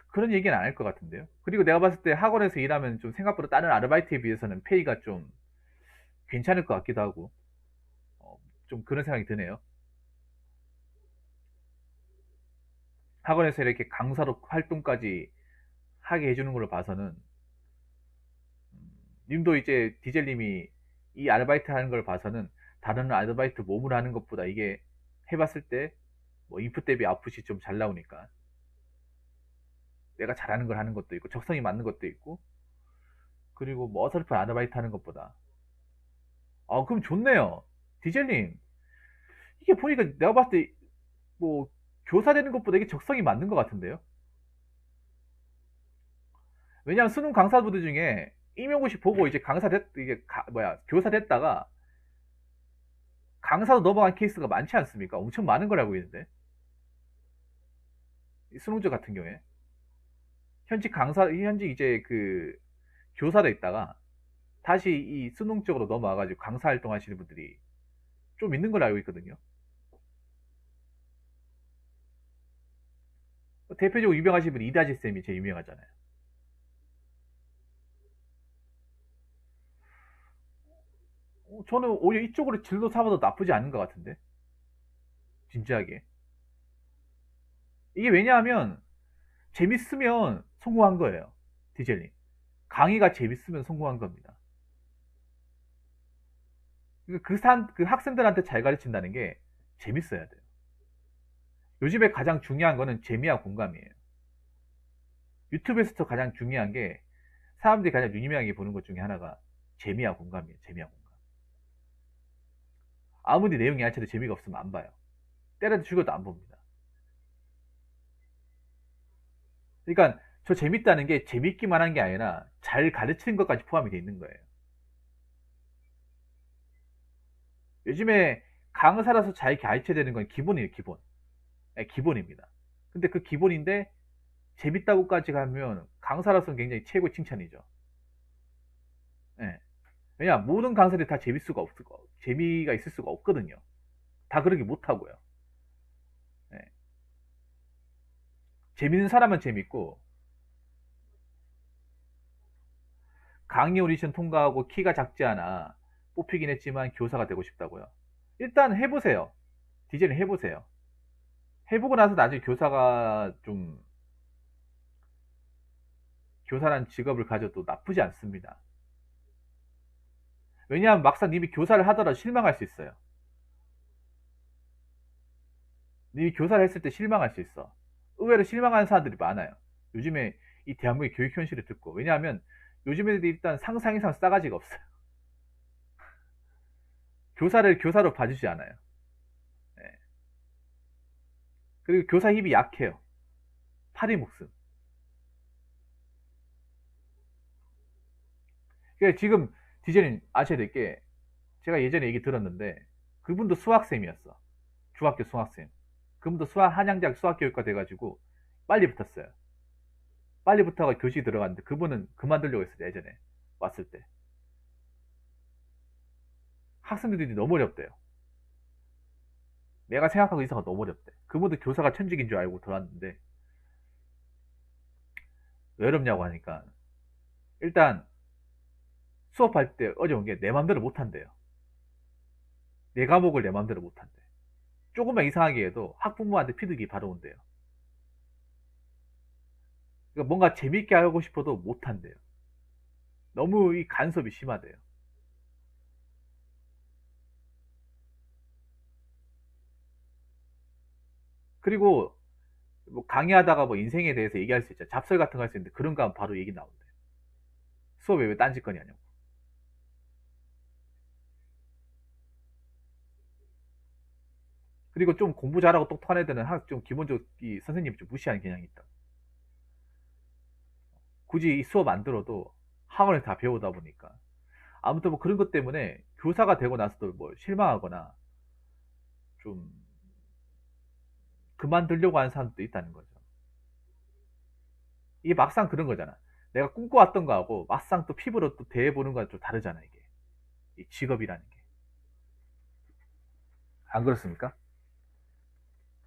그런 얘기는 안 할 것 같은데요. 그리고 내가 봤을 때 학원에서 일하면 좀 생각보다 다른 아르바이트에 비해서는 페이가 좀 괜찮을 것 같기도 하고, 좀 그런 생각이 드네요. 학원에서 이렇게 강사로 활동까지 하게 해주는 걸로 봐서는 님도 이제 디젤님이 이 아르바이트 하는 걸 봐서는 다른 아르바이트 몸으로 하는 것보다 이게 해봤을 때 뭐 인풋 대비 아웃풋이 좀 잘 나오니까 내가 잘하는 걸 하는 것도 있고 적성이 맞는 것도 있고 그리고 뭐 어설픈 아르바이트 하는 것보다 그럼 좋네요. 디젤님 이게 보니까 내가 봤을 때 뭐 교사 되는 것보다 이게 적성이 맞는 것 같은데요. 왜냐하면 수능 강사분들 중에 임용고시 보고 이제 교사 됐다가 강사로 넘어간 케이스가 많지 않습니까? 엄청 많은 걸 알고 있는데 이 수능적 같은 경우에 현직 이제 그 교사로 있다가 다시 이 수능 쪽으로 넘어와가지고 강사 활동하시는 분들이 좀 있는 걸 알고 있거든요. 대표적으로 유명하신 분이 이다지 쌤이 제일 유명하잖아요. 저는 오히려 이쪽으로 진로 삼아도 나쁘지 않은 것 같은데 진지하게 이게 왜냐하면 재밌으면 성공한 거예요. 디젤님 강의가 재밌으면 성공한 겁니다. 그 학생들한테 잘 가르친다는 게 재밌어야 돼요. 요즘에 가장 중요한 거는 재미와 공감이에요. 유튜브에서 가장 중요한 게 사람들이 가장 유의미하게 보는 것 중에 하나가 재미와 공감이에요. 재미와 공감. 아무리 내용이 얇혀도 재미가 없으면 안 봐요. 때려도 죽어도 안 봅니다. 그러니까 저 재밌다는 게 재밌기만 한 게 아니라 잘 가르치는 것까지 포함이 되어 있는 거예요. 요즘에 강사라서 잘 가르쳐야 되는 건 기본이에요. 기본. 네, 기본입니다. 근데 그 기본인데 재밌다고까지 가면 강사로서는 굉장히 최고 칭찬이죠. 네. 왜냐 모든 강사들이 다 재미가 있을 수가 없거든요. 다 그러기 못하고요. 네. 재밌는 사람은 재밌고 강의 오디션 통과하고 키가 작지 않아 뽑히긴 했지만 교사가 되고 싶다고요. 일단 해보세요. 디자인 해보세요. 해보고 나서 나중에 교사란 직업을 가져도 나쁘지 않습니다. 왜냐하면 막상 님이 교사를 하더라도 실망할 수 있어요. 님이 교사를 했을 때 실망할 수 있어. 의외로 실망하는 사람들이 많아요. 요즘에 이 대한민국의 교육 현실을 듣고. 왜냐하면 요즘 애들이 일단 상상 이상 싸가지가 없어요. 교사를 교사로 봐주지 않아요. 네. 그리고 교사 힘이 약해요. 파리 목숨. 그러니까 지금 디제는 아셔야 될 게 제가 예전에 얘기 들었는데 그분도 수학쌤이었어. 중학교 수학쌤. 그분도 한양대학 수학교육과 돼가지고 빨리 붙었어요. 빨리 붙어가 교실 들어갔는데 그분은 그만두려고 했어요. 예전에 왔을 때. 학생들이 너무 어렵대요. 내가 생각하고 있어가 너무 어렵대. 그분도 교사가 천직인 줄 알고 들어왔는데 왜 어렵냐고 하니까 일단 수업할 때 어려운 게 내 맘대로 못한대요. 내 과목을 내 맘대로 못한대. 조금만 이상하게 해도 학부모한테 피드기 바로 온대요. 그러니까 뭔가 재밌게 하고 싶어도 못한대요. 너무 이 간섭이 심하대요. 그리고 뭐 강의하다가 뭐 인생에 대해서 얘기할 수 있죠. 잡설 같은 거 할 수 있는데 그런 거 하면 바로 얘기 나온대. 수업에 왜 딴짓거리 하냐고. 그리고 좀 공부 잘하고 똑똑한 애들은 좀 기본적으로 이 선생님이 좀 무시하는 경향이 있다. 굳이 이 수업 안 들어도 학원을 다 배우다 보니까. 아무튼 뭐 그런 것 때문에 교사가 되고 나서도 뭐 실망하거나 좀 그만두려고 하는 사람도 있다는 거죠. 이게 막상 그런 거잖아. 내가 꿈꿔왔던 거하고 막상 또 피부로 또 대해보는 거랑 좀 다르잖아, 이게. 이 직업이라는 게. 안 그렇습니까?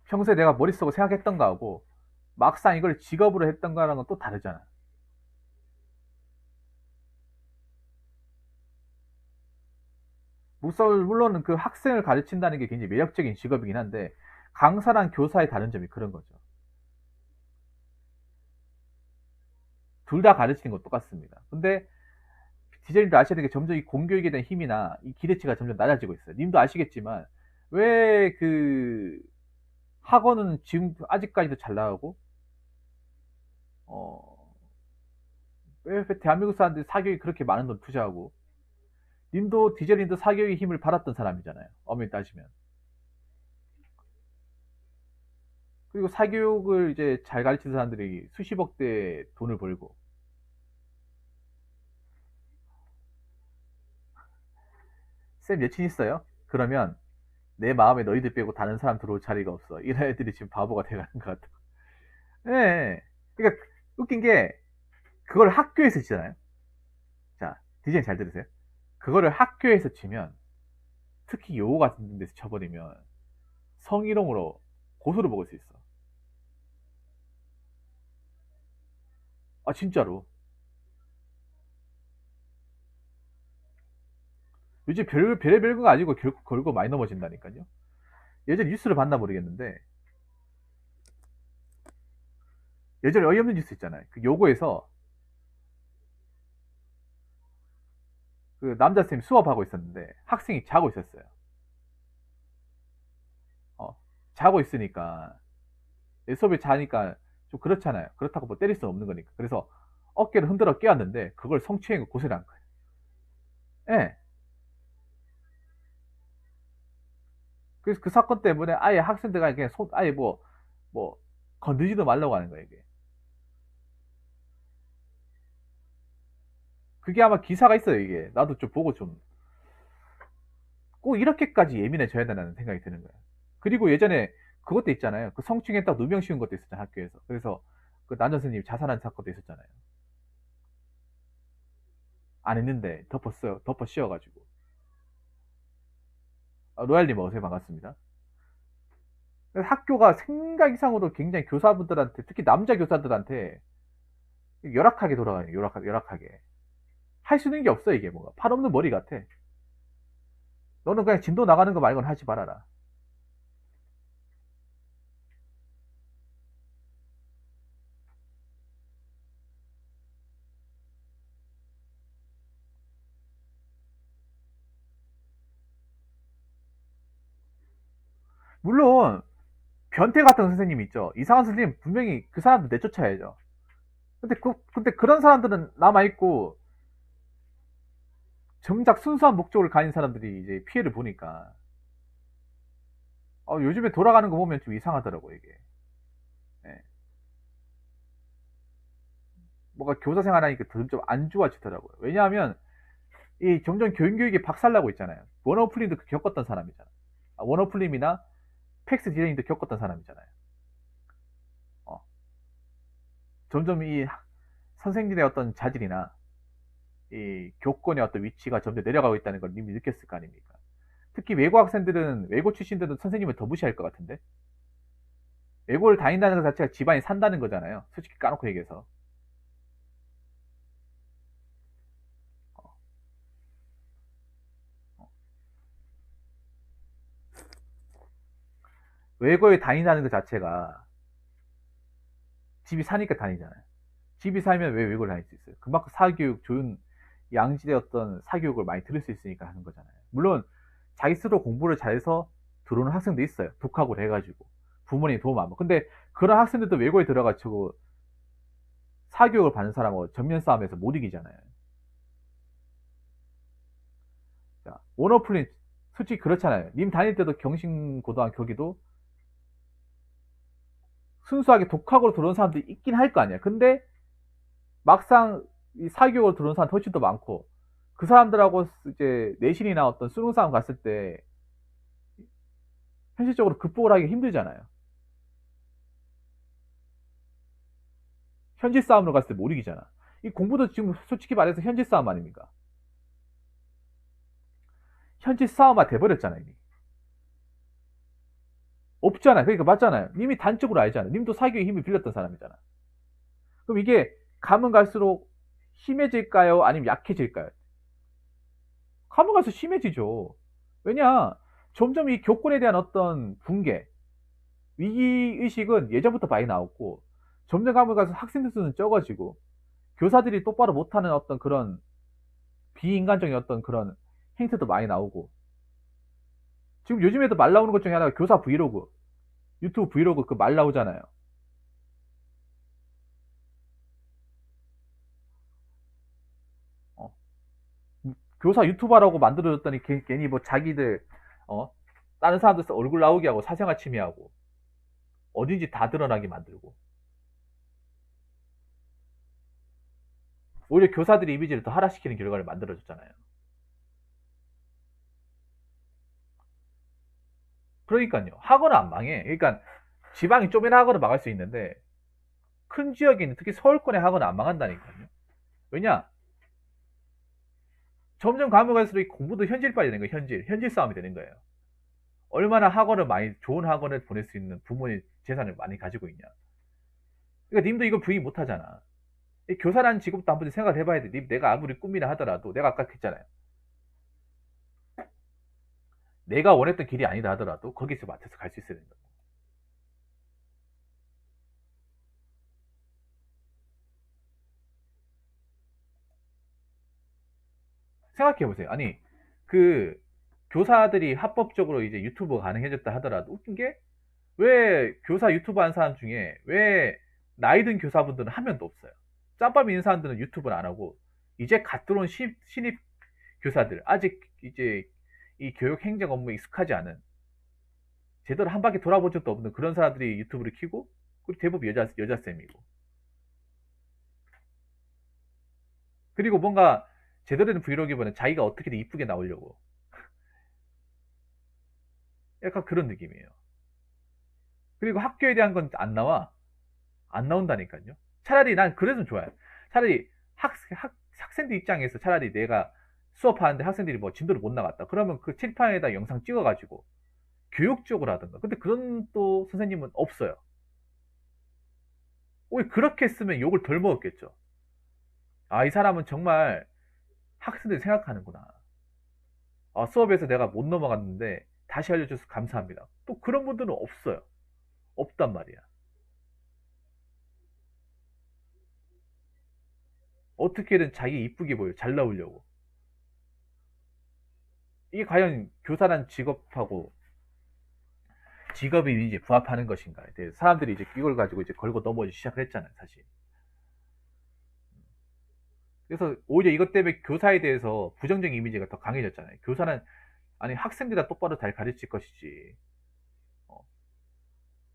평소에 내가 머릿속으로 생각했던 거하고 막상 이걸 직업으로 했던 거랑은 또 다르잖아. 물론 그 학생을 가르친다는 게 굉장히 매력적인 직업이긴 한데 강사랑 교사의 다른 점이 그런 거죠. 둘 다 가르치는 건 똑같습니다. 근데 디자인도 아셔야 되는 게 점점 이 공교육에 대한 힘이나 이 기대치가 점점 낮아지고 있어요. 님도 아시겠지만 왜 그 학원은 지금 아직까지도 잘 나가고 어, 왜 대한민국 사람들이 사교육에 그렇게 많은 돈 투자하고 님도 디젤님도 사교육의 힘을 받았던 사람이잖아요. 엄밀히 따지면. 그리고 사교육을 이제 잘 가르치는 사람들이 수십억 대 돈을 벌고 쌤 여친 있어요? 그러면 내 마음에 너희들 빼고 다른 사람 들어올 자리가 없어. 이런 애들이 지금 바보가 돼가는 것 같아. 예. 네. 그러니까 웃긴 게 그걸 학교에서 치잖아요. 자, 디자인 잘 들으세요. 그거를 학교에서 치면 특히 요거 같은 데서 쳐버리면 성희롱으로 고소를 먹을 수 있어. 아 진짜로. 요즘 별의별 거가 아니고 결국 걸고 많이 넘어진다니까요. 예전에 뉴스를 봤나 모르겠는데 예전에 어이없는 뉴스 있잖아요. 그 요거에서 그 남자 쌤이 수업하고 있었는데 학생이 자고 있었어요. 어, 자고 있으니까 수업에 자니까 좀 그렇잖아요. 그렇다고 뭐 때릴 수는 없는 거니까. 그래서 어깨를 흔들어 깨웠는데 그걸 성추행 고소를 한 거예요. 예. 그래서 그 사건 때문에 아예 학생들과 그냥 아예 뭐 건드지도 말라고 하는 거예요, 이게. 그게 아마 기사가 있어요, 이게. 나도 좀 보고 좀 꼭 이렇게까지 예민해져야 되나는 생각이 드는 거예요. 그리고 예전에 그것도 있잖아요. 그 성추행했다고 누명 씌운 것도 있었잖아요, 학교에서. 그래서 그 남자 선생님이 자살한 사건도 있었잖아요. 안 했는데 덮었어요. 덮어 씌워가지고. 아, 로얄님 어서요. 반갑습니다. 그래서 학교가 생각 이상으로 굉장히 교사분들한테, 특히 남자 교사들한테 열악하게 돌아가요. 열악하게. 할 수 있는 게 없어, 이게 뭔가. 팔 없는 머리 같아. 너는 그냥 진도 나가는 거 말고는 하지 말아라. 물론 변태 같은 선생님 있죠. 이상한 선생님 분명히 그 사람들 내쫓아야죠. 근데 그런 사람들은 남아있고 정작 순수한 목적을 가진 사람들이 이제 피해를 보니까 요즘에 돌아가는 거 보면 좀 이상하더라고 이게. 예. 뭔가 교사 생활하니까 좀 안 좋아지더라고요. 왜냐하면 이 점점 교육이 박살나고 있잖아요. 워너플림도 겪었던 사람이잖아. 워너플림이나 팩스 디자인도 겪었던 사람이잖아요. 어, 점점 이 선생님의 어떤 자질이나 이 교권의 어떤 위치가 점점 내려가고 있다는 걸 이미 느꼈을 거 아닙니까? 특히 외고 학생들은 외고 출신들은 선생님을 더 무시할 것 같은데 외고를 다닌다는 것 자체가 집안이 산다는 거잖아요. 솔직히 까놓고 얘기해서. 어, 어. 외고에 다닌다는 것 자체가 집이 사니까 다니잖아요. 집이 살면 왜 외고를 다닐 수 있어요? 그만큼 사교육, 좋은 양질의 어떤 사교육을 많이 들을 수 있으니까 하는 거잖아요. 물론 자기 스스로 공부를 잘해서 들어오는 학생도 있어요. 독학을 해가지고 부모님 도움 안 받고. 근데 그런 학생들도 외고에 들어가지고 사교육을 받는 사람하고 전면 싸움에서 못 이기잖아요. 자, 원어플린 솔직히 그렇잖아요. 님 다닐 때도 경신고등학교 거기도 순수하게 독학으로 들어온 사람들이 있긴 할 거 아니야. 근데 막상 이 사교육으로 들어온 사람 훨씬 더 많고 그 사람들하고 이제 내신이나 어떤 수능 싸움 갔을 때 현실적으로 극복을 하기 힘들잖아요. 현실 싸움으로 갔을 때 못 이기잖아. 이 공부도 지금 솔직히 말해서 현실 싸움 아닙니까? 현실 싸움화 돼버렸잖아 이미. 없잖아요. 그러니까 맞잖아요. 님이 단적으로 알잖아요. 님도 사교육에 힘을 빌렸던 사람이잖아. 그럼 이게 가면 갈수록 심해질까요? 아니면 약해질까요? 가면 갈수록 심해지죠. 왜냐? 점점 이 교권에 대한 어떤 붕괴, 위기의식은 예전부터 많이 나왔고, 점점 가면 갈수록 학생들 수는 적어지고, 교사들이 똑바로 못하는 어떤 그런 비인간적인 어떤 그런 행태도 많이 나오고, 지금 요즘에도 말 나오는 것 중에 하나가 교사 브이로그, 유튜브 브이로그 그 말 나오잖아요. 어, 교사 유튜버라고 만들어줬더니 괜히 뭐 자기들, 어, 다른 사람들 얼굴 나오게 하고 사생활 침해하고 어딘지 다 드러나게 만들고, 오히려 교사들의 이미지를 더 하락시키는 결과를 만들어줬잖아요. 그러니까요. 학원은 안 망해. 그러니까 지방이 좀이나 학원을 망할 수 있는데 큰 지역에 있는 특히 서울권의 학원은 안 망한다니까요. 왜냐? 점점 가면 갈수록 공부도 현실화되는 거예요. 현실 싸움이 되는 거예요. 얼마나 학원을 많이 좋은 학원을 보낼 수 있는 부모의 재산을 많이 가지고 있냐. 그러니까 님도 이걸 부인 못 하잖아. 교사라는 직업도 한번 생각을 해봐야 돼. 내가 아무리 꿈이나 하더라도 내가 아까 했잖아요. 내가 원했던 길이 아니다 하더라도 거기서 맡아서 갈 수 있어야 된다. 생각해보세요. 아니, 그, 교사들이 합법적으로 이제 유튜브 가능해졌다 하더라도 웃긴 게, 왜 교사 유튜브 하는 사람 중에 왜 나이 든 교사분들은 한 명도 없어요. 짬밥 있는 사람들은 유튜브를 안 하고, 이제 갓 들어온 신입 교사들, 아직 이제 이 교육 행정 업무에 익숙하지 않은, 제대로 한 바퀴 돌아본 적도 없는 그런 사람들이 유튜브를 키고, 그리고 대부분 여자쌤이고. 그리고 뭔가 제대로 된 브이로그보다는 자기가 어떻게든 이쁘게 나오려고. 약간 그런 느낌이에요. 그리고 학교에 대한 건 안 나와. 안 나온다니까요. 차라리 난 그래서 좋아요. 차라리 학생들 입장에서 차라리 내가 수업하는데 학생들이 뭐 진도를 못 나갔다. 그러면 그 칠판에다 영상 찍어가지고 교육적으로 하든가. 근데 그런 또 선생님은 없어요. 오히려 그렇게 했으면 욕을 덜 먹었겠죠. 아, 이 사람은 정말 학생들이 생각하는구나. 아, 수업에서 내가 못 넘어갔는데 다시 알려줘서 감사합니다. 또 그런 분들은 없어요. 없단 말이야. 어떻게든 자기 이쁘게 보여. 잘 나오려고. 이게 과연 교사란 직업하고 직업이 이제 부합하는 것인가에 대해서 사람들이 이제 이걸 가지고 이제 걸고 넘어오기 시작을 했잖아요, 사실. 그래서 오히려 이것 때문에 교사에 대해서 부정적인 이미지가 더 강해졌잖아요. 교사는, 아니, 학생들이 똑바로 잘 가르칠 것이지. 어,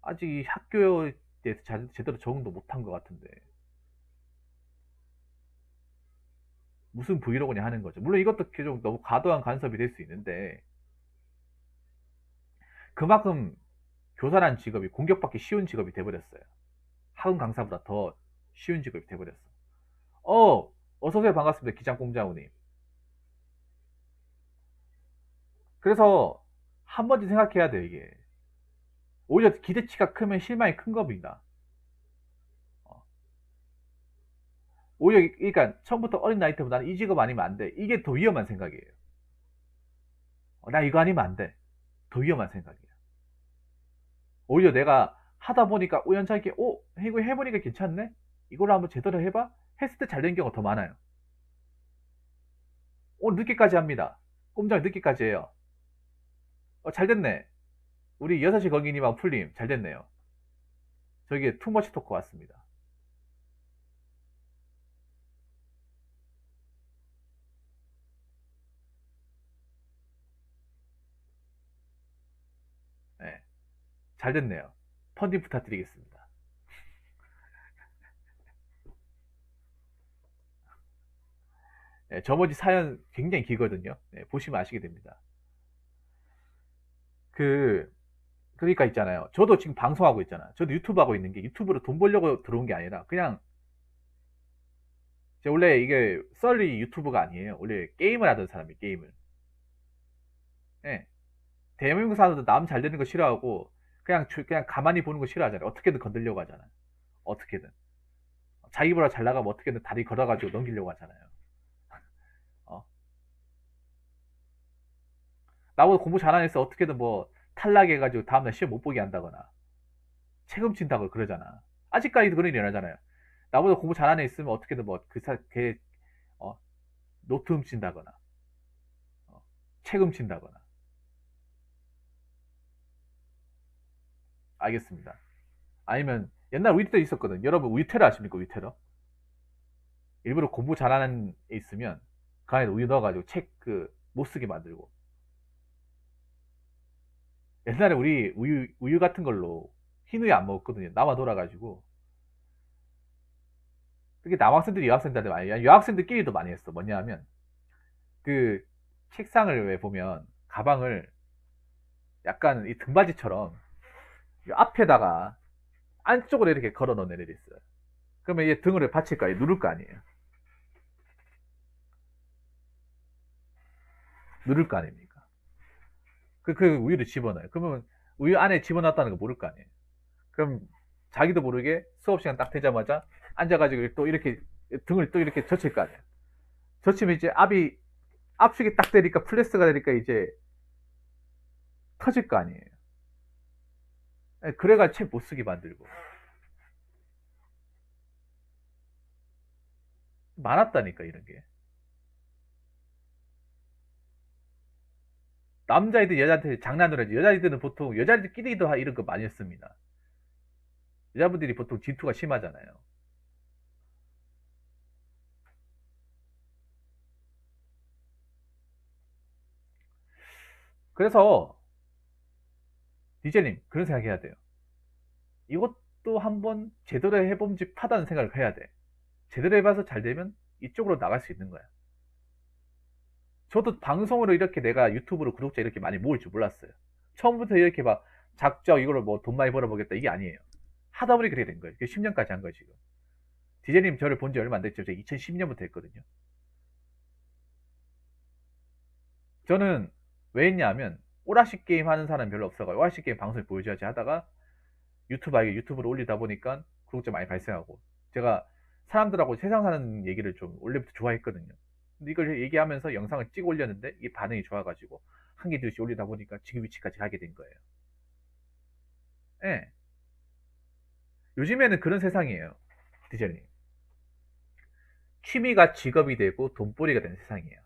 아직 이 학교에 대해서 제대로 적응도 못한 것 같은데. 무슨 브이로그냐 하는 거죠. 물론 이것도 좀 너무 과도한 간섭이 될 수 있는데, 그만큼 교사라는 직업이 공격받기 쉬운 직업이 돼버렸어요. 학원 강사보다 더 쉬운 직업이 돼버렸어. 어서오세요. 반갑습니다. 기장공자우님. 그래서 한 번쯤 생각해야 돼요, 이게. 오히려 기대치가 크면 실망이 큰 겁니다. 어. 오히려, 그러니까 처음부터 어린 나이 때부터 나는 이 직업 아니면 안 돼. 이게 더 위험한 생각이에요. 나 이거 아니면 안 돼. 더 위험한 생각이에요. 오히려 내가 하다 보니까 우연찮게, 이거 해보니까 괜찮네? 이걸로 한번 제대로 해봐? 했을 때 잘 된 경우가 더 많아요. 오늘 늦게까지 합니다. 꼼짝 늦게까지 해요. 잘 됐네. 우리 6시 거기님하고 풀림 잘 됐네요. 저기 투머치 토크 왔습니다. 네, 잘 됐네요. 펀딩 부탁드리겠습니다. 네, 저머지 사연 굉장히 길거든요. 네, 보시면 아시게 됩니다. 그, 그러니까 있잖아요. 저도 지금 방송하고 있잖아요. 저도 유튜브 하고 있는 게 유튜브로 돈 벌려고 들어온 게 아니라 그냥 제가 원래 이게 썰리 유튜브가 아니에요. 원래 게임을 하던 사람이 게임을. 네. 대한민국 사람들도 남 잘 되는 거 싫어하고 그냥 가만히 보는 거 싫어하잖아요. 어떻게든 건들려고 하잖아요. 어떻게든. 자기보다 잘 나가면 어떻게든 다리 걸어가지고 넘기려고 하잖아요. 어. 나보다 공부 잘하는 애서 어떻게든 뭐 탈락해가지고 다음날 시험 못 보게 한다거나 책임진다고 그러잖아. 아직까지도 그런 일이 일어나잖아요. 나보다 공부 잘하는 애 있으면 어떻게든 뭐 걔 어, 노트 훔친다거나 책 훔친다거나. 알겠습니다. 아니면 옛날 우유테러 있었거든. 여러분 우유테러 아십니까? 우유테러? 일부러 공부 잘하는 애 있으면 그 안에 우유 넣어가지고 책 못 쓰게 만들고. 옛날에 우리 우유 같은 걸로 흰우유 안 먹었거든요. 남아 돌아가지고. 그게 남학생들이 여학생들한테 많이, 여학생들끼리도 많이 했어. 뭐냐 하면 그 책상을 왜 보면 가방을 약간 이 등받이처럼 이 앞에다가 안쪽으로 이렇게 걸어 놓은 애들이 있어요. 그러면 이게 등을 받칠 거 아니에요? 누를 거 아니에요? 누를 거 아닙니까? 그 우유를 집어넣어요. 그러면 우유 안에 집어넣었다는 거 모를 거 아니에요? 그럼 자기도 모르게 수업 시간 딱 되자마자 앉아가지고 또 이렇게 등을 또 이렇게 젖힐 거 아니에요? 젖히면 이제 압축이 딱 되니까 플레스가 되니까 이제 터질 거 아니에요? 그래가 책 못 쓰게 만들고. 많았다니까, 이런 게. 남자애들 여자한테 장난을 하지. 여자애들은 보통 여자애들끼리도 이런 거 많이 했습니다. 여자분들이 보통 질투가 심하잖아요. 그래서 디제님 그런 생각 해야 돼요. 이것도 한번 제대로 해봄직하다는 생각을 해야 돼. 제대로 해봐서 잘 되면 이쪽으로 나갈 수 있는 거야. 저도 방송으로 이렇게 내가 유튜브로 구독자 이렇게 많이 모을 줄 몰랐어요. 처음부터 이렇게 막 작정 이거를 뭐 돈 많이 벌어보겠다 이게 아니에요. 하다 보니 그렇게 된 거예요. 10년까지 한 거예요, 지금. 디제님 저를 본 지 얼마 안 됐죠. 제가 2012년부터 했거든요. 저는 왜 했냐면 오락실 게임 하는 사람 별로 없어가지고 오락실 게임 방송을 보여줘야지 하다가 유튜브로 올리다 보니까 구독자 많이 발생하고, 제가 사람들하고 세상 사는 얘기를 좀 원래부터 좋아했거든요. 근데 이걸 얘기하면서 영상을 찍어 올렸는데 이게 반응이 좋아가지고 한 개 둘씩 올리다 보니까 지금 위치까지 가게 된 거예요. 예. 요즘에는 그런 세상이에요, 디제님. 취미가 직업이 되고 돈벌이가 되는 세상이에요.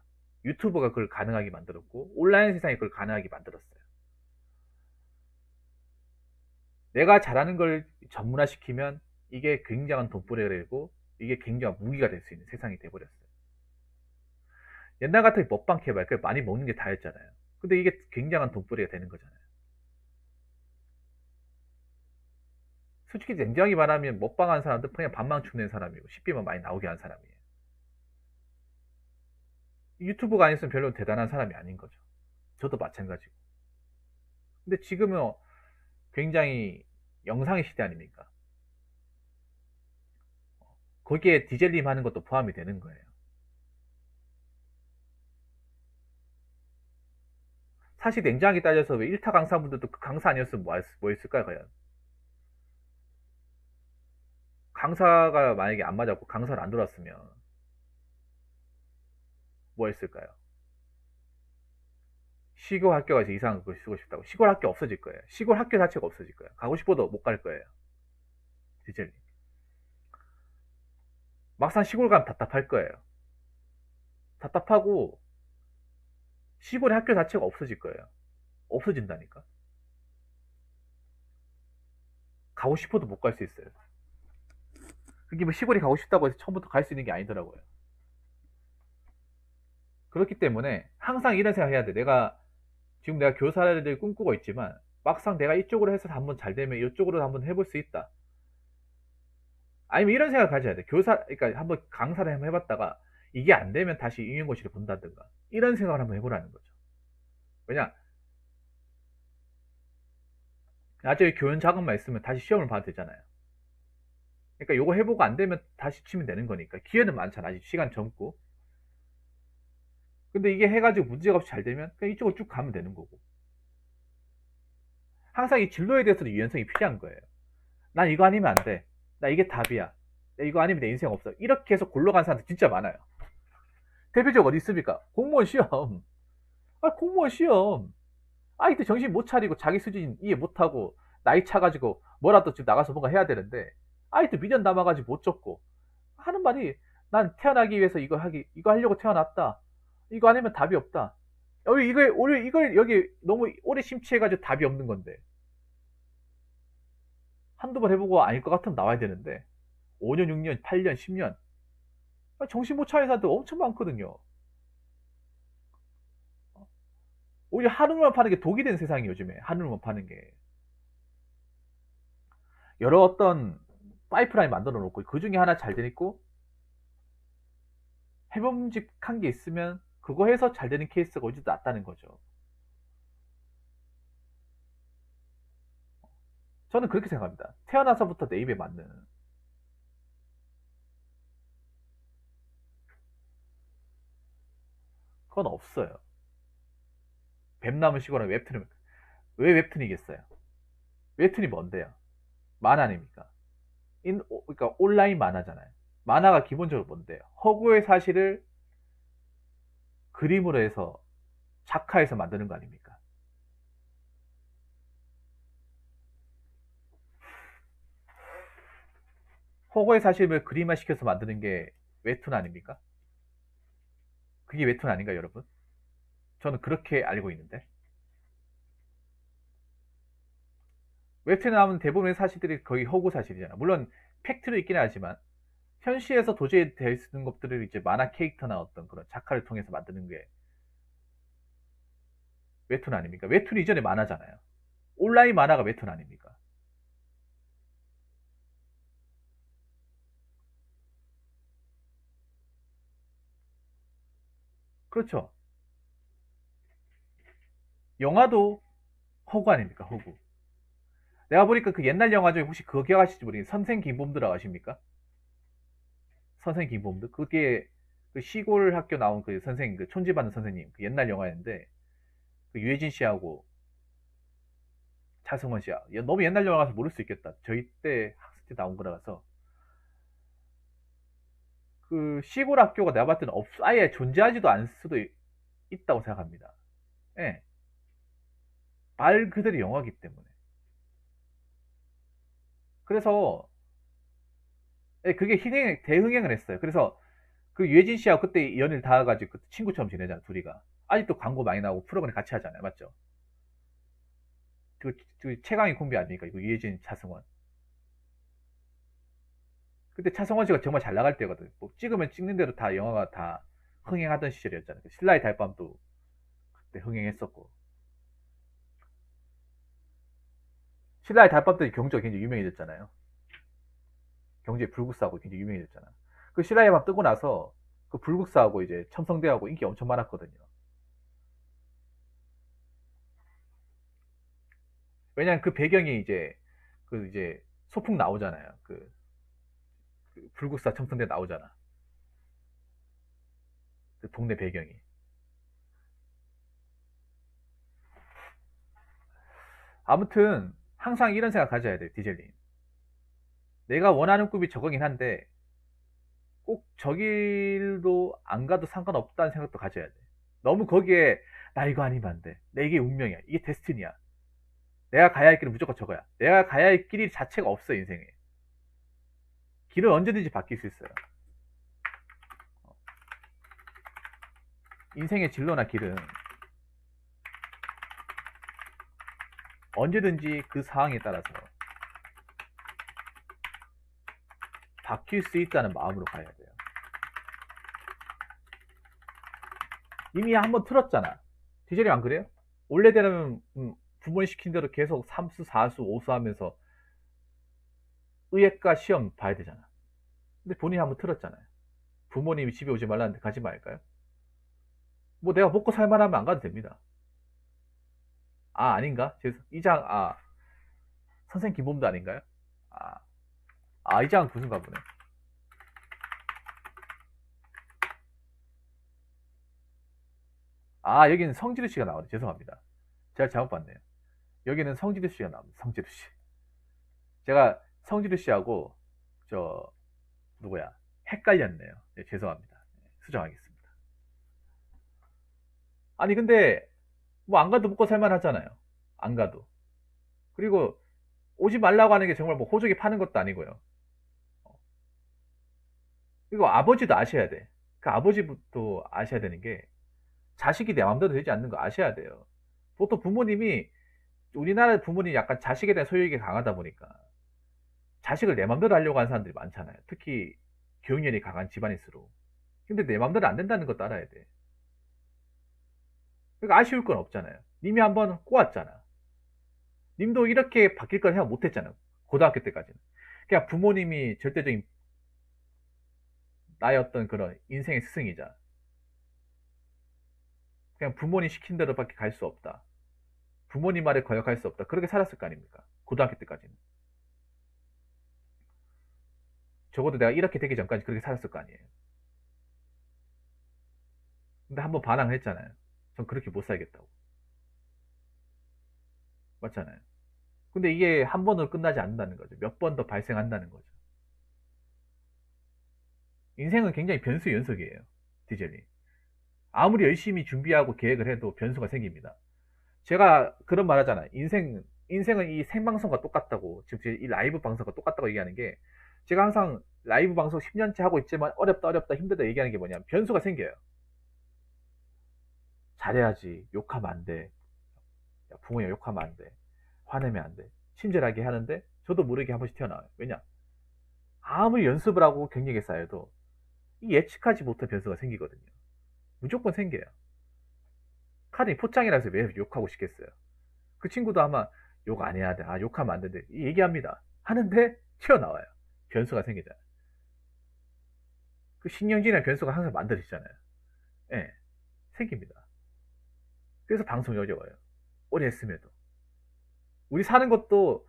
유튜버가 그걸 가능하게 만들었고 온라인 세상이 그걸 가능하게 만들었어요. 내가 잘하는 걸 전문화시키면 이게 굉장한 돈벌이가 되고 이게 굉장한 무기가 될 수 있는 세상이 돼버렸어요. 옛날 같은 먹방 해봐요. 그 많이 먹는 게 다였잖아요. 근데 이게 굉장한 돈벌이가 되는 거잖아요. 솔직히 냉정하게 말하면 먹방하는 사람들 그냥 밥만 축낸 사람이고 식비만 많이 나오게 한 사람이에요. 유튜브가 아니었으면 별로 대단한 사람이 아닌 거죠. 저도 마찬가지고. 근데 지금은 굉장히 영상의 시대 아닙니까? 거기에 디젤님 하는 것도 포함이 되는 거예요. 사실 냉정하게 따져서 왜 1타 강사분들도 그 강사 아니었으면 뭐 했을까요, 과연? 강사가 만약에 안 맞았고 강사를 안 들어왔으면 뭐 했을까요? 시골 학교 가서 이상한 걸 쓰고 싶다고. 시골 학교 없어질 거예요. 시골 학교 자체가 없어질 거예요. 가고 싶어도 못 갈 거예요. 디젤님. 막상 시골 가면 답답할 거예요. 답답하고 시골의 학교 자체가 없어질 거예요. 없어진다니까. 가고 싶어도 못 갈 수 있어요. 그게 뭐 시골이 가고 싶다고 해서 처음부터 갈 수 있는 게 아니더라고요. 그렇기 때문에 항상 이런 생각 해야 돼. 지금 내가 교사를 꿈꾸고 있지만 막상 내가 이쪽으로 해서 한번 잘 되면 이쪽으로 한번 해볼 수 있다. 아니면 이런 생각을 가져야 돼. 그러니까 한번 강사를 한번 해봤다가 이게 안 되면 다시 임용고시를 본다든가 이런 생각을 한번 해보라는 거죠. 왜냐? 나중에 교원 자격만 있으면 다시 시험을 봐도 되잖아요. 그러니까 요거 해보고 안 되면 다시 치면 되는 거니까. 기회는 많잖아. 아직 시간 젊고. 근데 이게 해가지고 문제가 없이 잘 되면 그냥 이쪽으로 쭉 가면 되는 거고. 항상 이 진로에 대해서도 유연성이 필요한 거예요. 난 이거 아니면 안 돼. 나 이게 답이야. 이거 아니면 내 인생 없어. 이렇게 해서 골러간 사람들 진짜 많아요. 대표적으로 어디 있습니까? 공무원 시험. 공무원 시험. 이때 정신 못 차리고 자기 수준 이해 못하고 나이 차가지고 뭐라도 지금 나가서 뭔가 해야 되는데 이때 미련 남아가지고 못 적고 하는 말이 난 태어나기 위해서 이거 하려고 태어났다. 이거 아니면 답이 없다. 이걸 여기 너무 오래 심취해가지고 답이 없는 건데. 한두 번 해보고 아닐 것 같으면 나와야 되는데. 5년, 6년, 8년, 10년. 정신 못 차린 사람들 엄청 많거든요. 오히려 한우만 파는 게 독이 된 세상이 요즘에. 한우만 파는 게. 여러 어떤 파이프라인 만들어 놓고 그 중에 하나 잘 되고 해봄직한 게 있으면 그거 해서 잘 되는 케이스가 어디도 낫다는 거죠. 저는 그렇게 생각합니다. 태어나서부터 내 입에 맞는. 그건 없어요. 뱀나무 시골은 왜 웹툰이겠어요? 웹툰이 뭔데요? 만화 아닙니까? 그러니까 온라인 만화잖아요. 만화가 기본적으로 뭔데요? 허구의 사실을 그림으로 해서 작화해서 만드는 거 아닙니까? 허구의 사실을 그림화 시켜서 만드는 게 웹툰 아닙니까? 그게 웹툰 아닌가, 여러분? 저는 그렇게 알고 있는데. 웹툰에 나오는 대부분의 사실들이 거의 허구 사실이잖아. 물론 팩트로 있긴 하지만 현실에서 도저히 될 수 있는 것들을 이제 만화 캐릭터나 어떤 그런 작화를 통해서 만드는 게 웹툰 아닙니까? 웹툰 이전에 만화잖아요. 온라인 만화가 웹툰 아닙니까? 그렇죠. 영화도 허구 아닙니까? 허구. 내가 보니까 그 옛날 영화 중에 혹시 그거 기억하실지 모르겠는데 선생 김범들 아십니까? 선생 김범들 그게 그 시골 학교 나온 그 선생 그 촌지받는 선생님 그 옛날 영화였는데 그 유해진 씨하고 차승원 씨야 너무 옛날 영화라서 모를 수 있겠다. 저희 때 학생 때 나온 거라서 그 시골 학교가 내가 봤을 때는 아예 존재하지도 않을 수도 있다고 생각합니다. 예. 말 그대로 영화기 때문에. 그래서 예, 그게 대흥행을 했어요. 그래서 그 유해진 씨하고 그때 연애를 닿아가지고 그 친구처럼 지내잖아, 둘이가. 아직도 광고 많이 나오고 프로그램 같이 하잖아요. 맞죠? 그 최강의 콤비 아닙니까? 이거 유해진, 차승원. 그때 차승원 씨가 정말 잘 나갈 때거든. 뭐 찍으면 찍는 대로 다 영화가 다 흥행하던 시절이었잖아요. 그 신라의 달밤도 그때 흥행했었고. 신라의 달밤도 경제가 굉장히 유명해졌잖아요. 경제 불국사하고 굉장히 유명해졌잖아. 그 신라의 밤 뜨고 나서 그 불국사하고 이제 첨성대하고 인기 엄청 많았거든요. 왜냐면 그 배경이 이제 소풍 나오잖아요. 그 불국사 첨성대 나오잖아. 그 동네 배경이. 아무튼 항상 이런 생각 가져야 돼, 디젤님. 내가 원하는 꿈이 저거긴 한데 꼭 저 길로 안 가도 상관없다는 생각도 가져야 돼. 너무 거기에 나 이거 아니면 안 돼. 내 이게 운명이야. 이게 데스티니야. 내가 가야 할 길은 무조건 저거야. 내가 가야 할 길이 자체가 없어, 인생에. 길은 언제든지 바뀔 수 있어요. 인생의 진로나 길은 언제든지 그 상황에 따라서 바뀔 수 있다는 마음으로 가야 돼요. 이미 한번 틀었잖아. 디젤이 안 그래요? 원래대로는 부모님 시킨 대로 계속 3수, 4수, 5수 하면서 의예과 시험 봐야 되잖아. 근데 본인이 한번 틀었잖아요. 부모님이 집에 오지 말라는데 가지 말까요? 뭐 내가 먹고 살만하면 안 가도 됩니다. 아, 아닌가? 선생 김범도 아닌가요? 아, 이장 교수인가 보네. 여기는 성지르 씨가 나오네. 죄송합니다. 제가 잘못 봤네요. 여기는 성지르 씨가 나옵니다. 성지르 씨. 제가 성지르 씨하고 저 누구야? 헷갈렸네요. 네, 죄송합니다. 수정하겠습니다. 아니 근데 뭐 안 가도 먹고 살만 하잖아요. 안 가도. 그리고 오지 말라고 하는 게 정말 뭐 호적이 파는 것도 아니고요. 이거 아버지도 아셔야 돼. 그 아버지부터 아셔야 되는 게 자식이 내 마음대로 되지 않는 거 아셔야 돼요. 보통 부모님이 우리나라 부모님이 약간 자식에 대한 소유욕이 강하다 보니까 자식을 내 맘대로 하려고 하는 사람들이 많잖아요. 특히 교육열이 강한 집안일수록. 근데 내 맘대로 안 된다는 것도 알아야 돼. 그러니까 아쉬울 건 없잖아요. 님이 한번 꼬았잖아. 님도 이렇게 바뀔 걸 생각 못 했잖아요. 고등학교 때까지는. 그냥 부모님이 절대적인 나의 어떤 그런 인생의 스승이자 그냥 부모님 시킨 대로밖에 갈 수 없다. 부모님 말에 거역할 수 없다. 그렇게 살았을 거 아닙니까? 고등학교 때까지는. 적어도 내가 이렇게 되기 전까지 그렇게 살았을 거 아니에요. 근데 한번 반항을 했잖아요. 전 그렇게 못 살겠다고. 맞잖아요. 근데 이게 한 번으로 끝나지 않는다는 거죠. 몇 번 더 발생한다는 거죠. 인생은 굉장히 변수의 연속이에요. 디젤이. 아무리 열심히 준비하고 계획을 해도 변수가 생깁니다. 제가 그런 말 하잖아요. 인생은 이 생방송과 똑같다고. 지금 이 라이브 방송과 똑같다고 얘기하는 게, 제가 항상 라이브 방송 10년째 하고 있지만 어렵다, 어렵다, 힘들다 얘기하는 게 뭐냐면 변수가 생겨요. 잘해야지. 욕하면 안 돼. 야, 부모님 욕하면 안 돼. 화내면 안 돼. 친절하게 하는데 저도 모르게 한 번씩 튀어나와요. 왜냐? 아무리 연습을 하고 경력이 쌓여도 이 예측하지 못할 변수가 생기거든요. 무조건 생겨요. 카드이 포장이라 해서 왜 욕하고 싶겠어요? 그 친구도 아마 욕 안 해야 돼. 아, 욕하면 안 되는데. 얘기합니다. 하는데 튀어나와요. 변수가 생기잖아요. 그 신경질이나 변수가 항상 만들어지잖아요. 예, 생깁니다. 그래서 방송이 어려워요. 오래 했음에도. 우리 사는 것도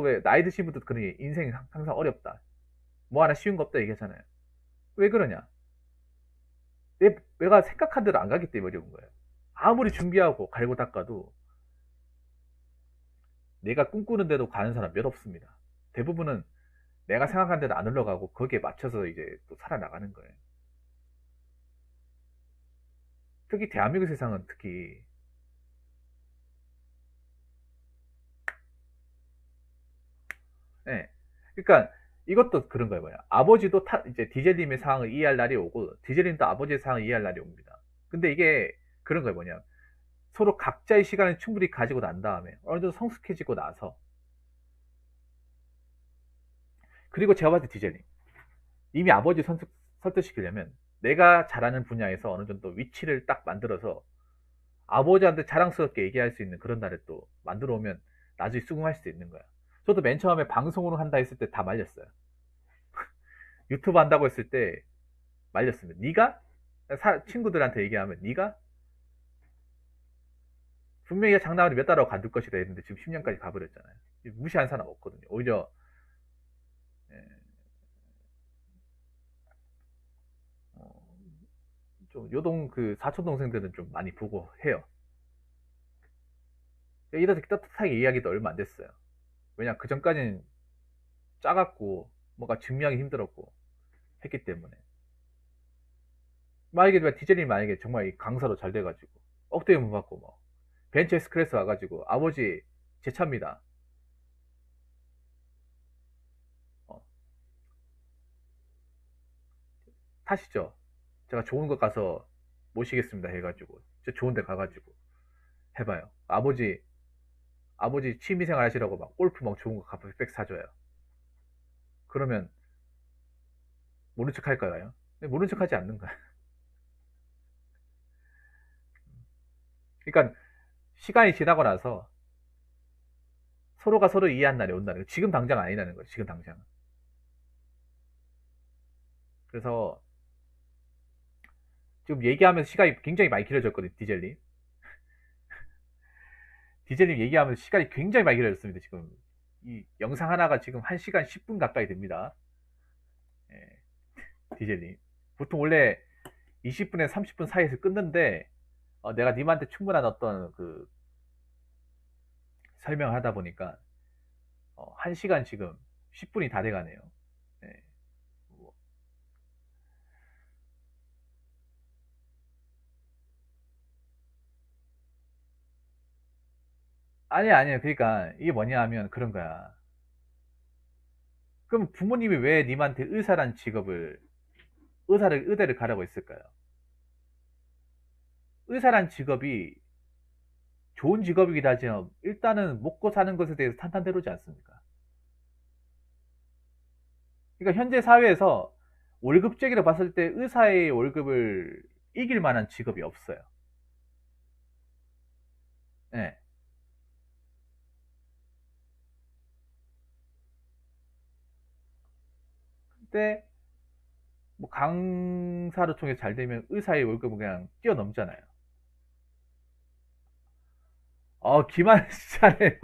왜 나이 드신 분들 그러니 인생 항상 어렵다. 뭐 하나 쉬운 거 없다 얘기하잖아요. 왜 그러냐? 내가 생각한 대로 안 가기 때문에 어려운 거예요. 아무리 준비하고 갈고 닦아도 내가 꿈꾸는 대로 가는 사람 몇 없습니다. 대부분은 내가 생각한 대로 안 흘러가고 거기에 맞춰서 이제 또 살아나가는 거예요. 특히 대한민국 세상은 특히 예. 그러니까 이것도 그런 거예요. 뭐야. 아버지도 이제 디젤님의 상황을 이해할 날이 오고 디젤님도 아버지의 상황을 이해할 날이 옵니다. 근데 이게 그런 거예요. 뭐냐. 서로 각자의 시간을 충분히 가지고 난 다음에 어느 정도 성숙해지고 나서 그리고 제가 봤을 때 디젤님 이미 아버지 설득시키려면 내가 잘하는 분야에서 어느 정도 위치를 딱 만들어서 아버지한테 자랑스럽게 얘기할 수 있는 그런 날을 또 만들어 오면 나중에 수긍할 수 있는 거야. 저도 맨 처음에 방송으로 한다 했을 때 다 말렸어요. 유튜브 한다고 했을 때 말렸습니다. 네가 친구들한테 얘기하면 네가 분명히 장담하는 몇 달하고 간둘 것이다 했는데 지금 10년까지 가버렸잖아요. 무시한 사람 없거든요. 오히려 예, 어, 좀 요동 그 사촌 동생들은 좀 많이 보고 해요. 이래서 따뜻하게 이야기도 얼마 안 됐어요. 왜냐 그 전까지는 작았고 뭔가 증명하기 힘들었고 했기 때문에 만약에 디젤이 만약에 정말 이 강사로 잘 돼가지고 억대에 못 받고 뭐 벤츠 S 클래스 와가지고 아버지 제 차입니다. 어, 타시죠. 제가 좋은 것 가서 모시겠습니다 해가지고 진짜 좋은 데 가가지고 해봐요. 아버지 취미생활 하시라고 막 골프 막 좋은 거 값에 백 사줘요. 그러면 모른 척 할까요? 모른 척 하지 않는 거야. 그러니까 시간이 지나고 나서 서로가 서로 이해한 날이 온다는 거. 지금 당장 아니라는 거예요. 지금 당장. 그래서 지금 얘기하면서 시간이 굉장히 많이 길어졌거든요. 디젤님. 디젤님 얘기하면서 시간이 굉장히 많이 길어졌습니다. 지금 이 영상 하나가 지금 1시간 10분 가까이 됩니다. 예, 디젤님. 보통 원래 20분에 30분 사이에서 끊는데 내가 님한테 충분한 어떤 그 설명을 하다 보니까 1시간 지금 10분이 다 돼가네요. 예, 뭐. 아니에요. 그러니까 이게 뭐냐 하면 그런 거야. 그럼 부모님이 왜 님한테 의사란 직업을 의대를 가라고 했을까요? 의사란 직업이 좋은 직업이긴 하지만 일단은 먹고 사는 것에 대해서 탄탄대로지 않습니까? 그러니까 현재 사회에서 월급제기로 봤을 때 의사의 월급을 이길 만한 직업이 없어요. 네. 근데 뭐 강사를 통해서 잘 되면 의사의 월급은 그냥 뛰어넘잖아요. 기만 잘해요.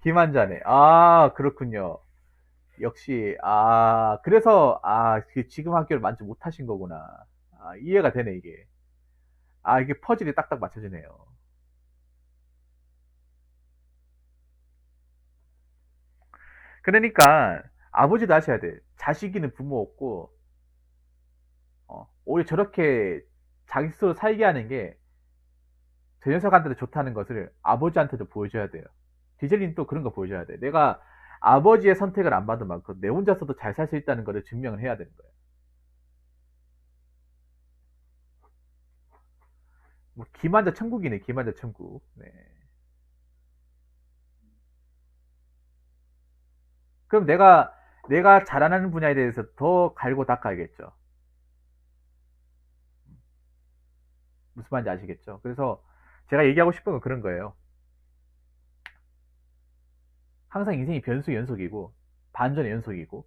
기만자네. 아, 그렇군요. 역시, 그래서, 지금 학교를 만족 못하신 거구나. 이해가 되네, 이게. 이게 퍼즐이 딱딱 맞춰지네요. 그러니까, 아버지도 아셔야 돼. 자식이는 부모 없고, 오히려 저렇게 자기 스스로 살게 하는 게, 저 녀석한테도 좋다는 것을 아버지한테도 보여줘야 돼요. 디젤린 또 그런 거 보여줘야 돼. 내가 아버지의 선택을 안 받은 만큼 내 혼자서도 잘 살 수 있다는 것을 증명을 해야 되는 거예요. 뭐 기만자 천국이네, 기만자 천국. 네. 그럼 내가 잘하는 분야에 대해서 더 갈고 닦아야겠죠. 무슨 말인지 아시겠죠? 그래서 제가 얘기하고 싶은 건 그런 거예요. 항상 인생이 변수 연속이고 반전의 연속이고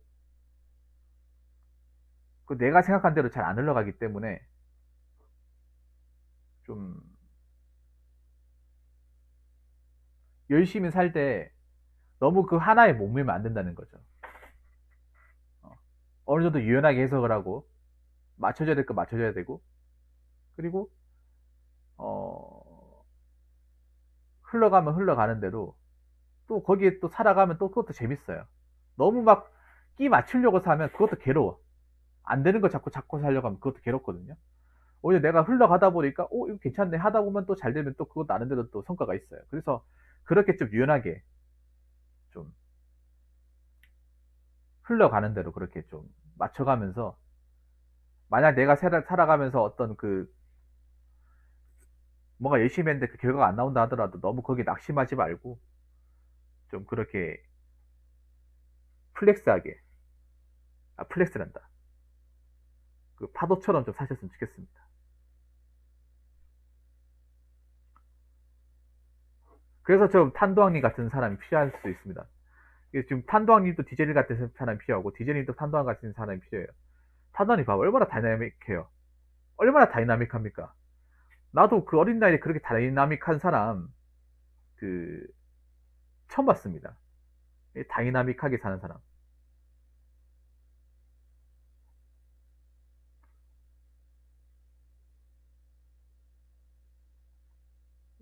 그 내가 생각한 대로 잘 안 흘러가기 때문에 좀 열심히 살 때 너무 그 하나에 목매면 안 된다는 거죠. 어, 어느 정도 유연하게 해석을 하고 맞춰줘야 될 거 맞춰줘야 되고 그리고 어, 흘러가면 흘러가는 대로 또 거기에 또 살아가면 또 그것도 재밌어요. 너무 막 끼 맞추려고 사면 그것도 괴로워. 안 되는 거 자꾸 살려고 하면 그것도 괴롭거든요. 오히려 내가 흘러가다 보니까 이거 괜찮네 하다 보면 또 잘 되면 또 그것 나름대로 또 성과가 있어요. 그래서 그렇게 좀 유연하게 좀 흘러가는 대로 그렇게 좀 맞춰가면서 만약 내가 살아가면서 어떤 그 뭔가 열심히 했는데 그 결과가 안 나온다 하더라도 너무 거기에 낙심하지 말고 좀 그렇게 플렉스하게 플렉스란다. 그 파도처럼 좀 사셨으면 좋겠습니다. 그래서 좀 탄도왕님 같은 사람이 필요할 수도 있습니다. 지금 탄도왕님도 디젤 같은 사람이 필요하고 디젤님도 탄도왕 같은 사람이 필요해요. 탄도왕님 봐봐 얼마나 다이나믹해요. 얼마나 다이나믹합니까? 나도 그 어린 나이에 그렇게 다이나믹한 사람 그 처음 봤습니다. 다이나믹하게 사는 사람.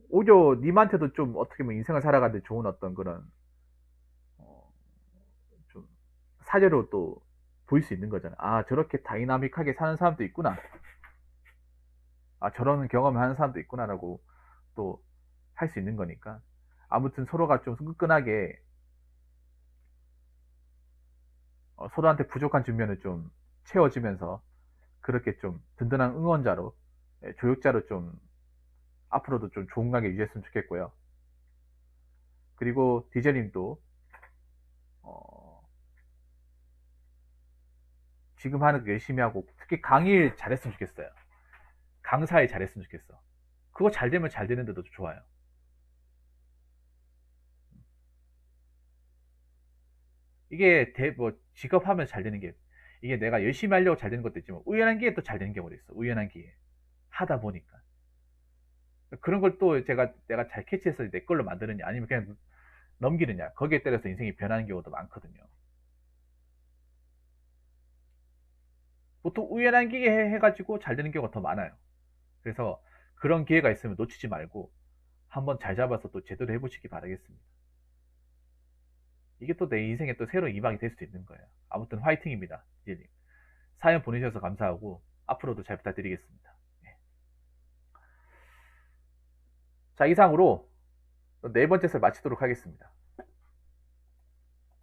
오히려 님한테도 좀 어떻게 보면 인생을 살아가는데 좋은 어떤 그런 어, 좀 사례로 또 보일 수 있는 거잖아. 저렇게 다이나믹하게 사는 사람도 있구나. 저런 경험을 하는 사람도 있구나라고 또 할 수 있는 거니까. 아무튼 서로가 좀 끈끈하게 서로한테 부족한 측면을 좀 채워주면서 그렇게 좀 든든한 응원자로 조력자로 좀 앞으로도 좀 좋은 관계 유지했으면 좋겠고요. 그리고 디제님도 어, 지금 하는 거 열심히 하고 특히 강의 잘했으면 좋겠어요. 강사에 잘했으면 좋겠어. 그거 잘 되면 잘 되는데도 좋아요. 이게 뭐 직업하면 잘 되는 게 이게 내가 열심히 하려고 잘 되는 것도 있지만 우연한 기회에 또 잘 되는 경우도 있어. 우연한 기회 하다 보니까 그런 걸 또 내가 잘 캐치해서 내 걸로 만드느냐 아니면 그냥 넘기느냐 거기에 따라서 인생이 변하는 경우도 많거든요. 보통 우연한 기회 해가지고 잘 되는 경우가 더 많아요. 그래서 그런 기회가 있으면 놓치지 말고 한번 잘 잡아서 또 제대로 해보시기 바라겠습니다. 이게 또 내 인생에 또 새로운 이방이 될 수도 있는 거예요. 아무튼 화이팅입니다. 이제님. 사연 보내주셔서 감사하고 앞으로도 잘 부탁드리겠습니다. 예. 자, 이상으로 네 번째 설 마치도록 하겠습니다.